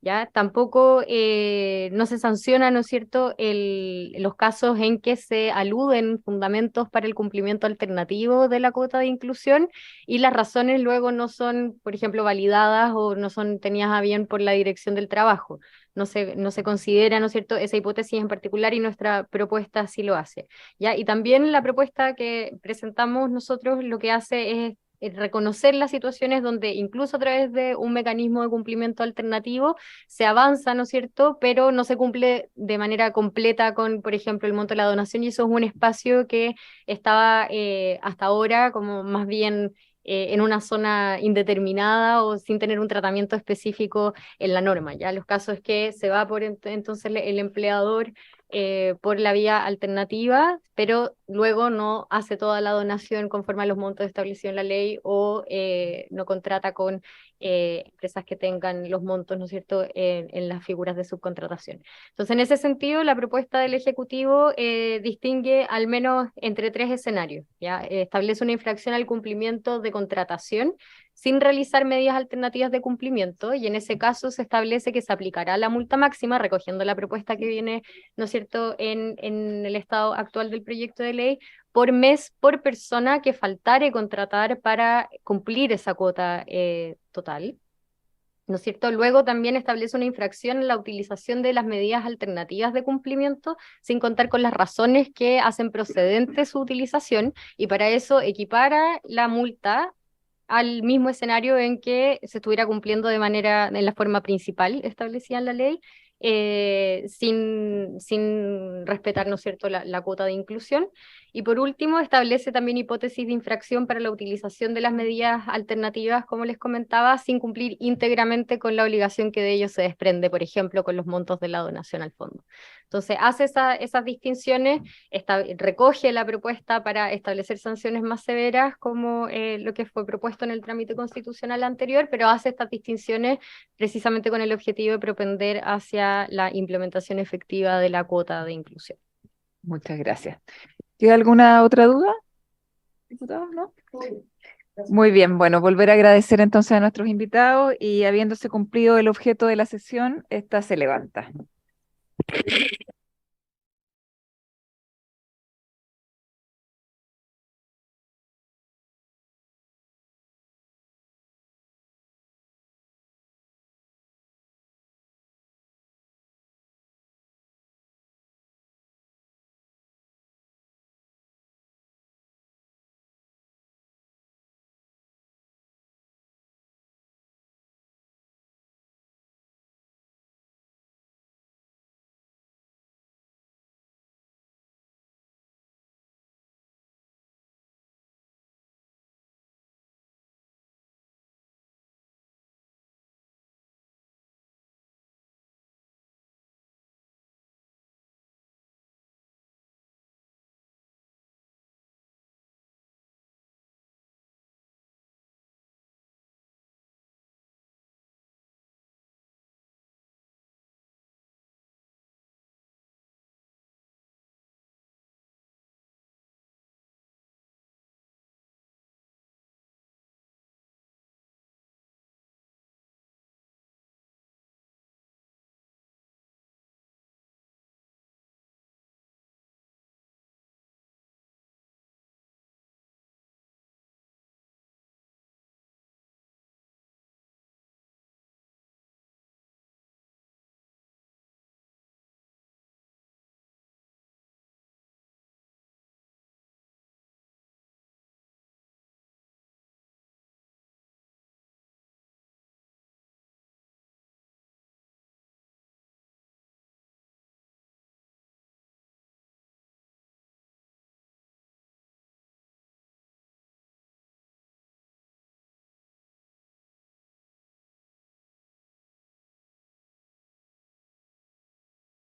¿Ya? Tampoco no se sanciona, ¿no es cierto?, los casos en que se aluden fundamentos para el cumplimiento alternativo de la cuota de inclusión y las razones luego no son, por ejemplo, validadas o no son tenidas a bien por la Dirección del Trabajo. No se considera, ¿no es cierto?, esa hipótesis en particular y nuestra propuesta sí lo hace. ¿Ya? Y también la propuesta que presentamos nosotros lo que hace es reconocer las situaciones donde incluso a través de un mecanismo de cumplimiento alternativo se avanza, ¿no es cierto?, pero no se cumple de manera completa con, por ejemplo, el monto de la donación, y eso es un espacio que estaba hasta ahora como más bien en una zona indeterminada o sin tener un tratamiento específico en la norma. Ya los casos es que se va por entonces el empleador por la vía alternativa, pero luego no hace toda la donación conforme a los montos establecidos en la ley o no contrata con empresas que tengan los montos, ¿no es cierto?, en las figuras de subcontratación. Entonces, en ese sentido, la propuesta del Ejecutivo distingue al menos entre tres escenarios, ¿ya? Establece una infracción al cumplimiento de contratación sin realizar medidas alternativas de cumplimiento, y en ese caso se establece que se aplicará la multa máxima, recogiendo la propuesta que viene, ¿no es cierto?, en el estado actual del proyecto de ley, por mes por persona que faltare contratar para cumplir esa cuota total, ¿no es cierto? Luego también establece una infracción en la utilización de las medidas alternativas de cumplimiento sin contar con las razones que hacen procedente su utilización, y para eso equipara la multa al mismo escenario en que se estuviera cumpliendo en la forma principal establecida en la ley, sin respetar, ¿no es cierto?, la cuota de inclusión. Y por último, establece también hipótesis de infracción para la utilización de las medidas alternativas, como les comentaba, sin cumplir íntegramente con la obligación que de ello se desprende, por ejemplo, con los montos de la donación al fondo. Entonces hace esas distinciones, recoge la propuesta para establecer sanciones más severas como lo que fue propuesto en el trámite constitucional anterior, pero hace estas distinciones precisamente con el objetivo de propender hacia la implementación efectiva de la cuota de inclusión. Muchas gracias. ¿Tiene alguna otra duda, diputado? ¿No? Muy bien, bueno, volver a agradecer entonces a nuestros invitados y habiéndose cumplido el objeto de la sesión, esta se levanta.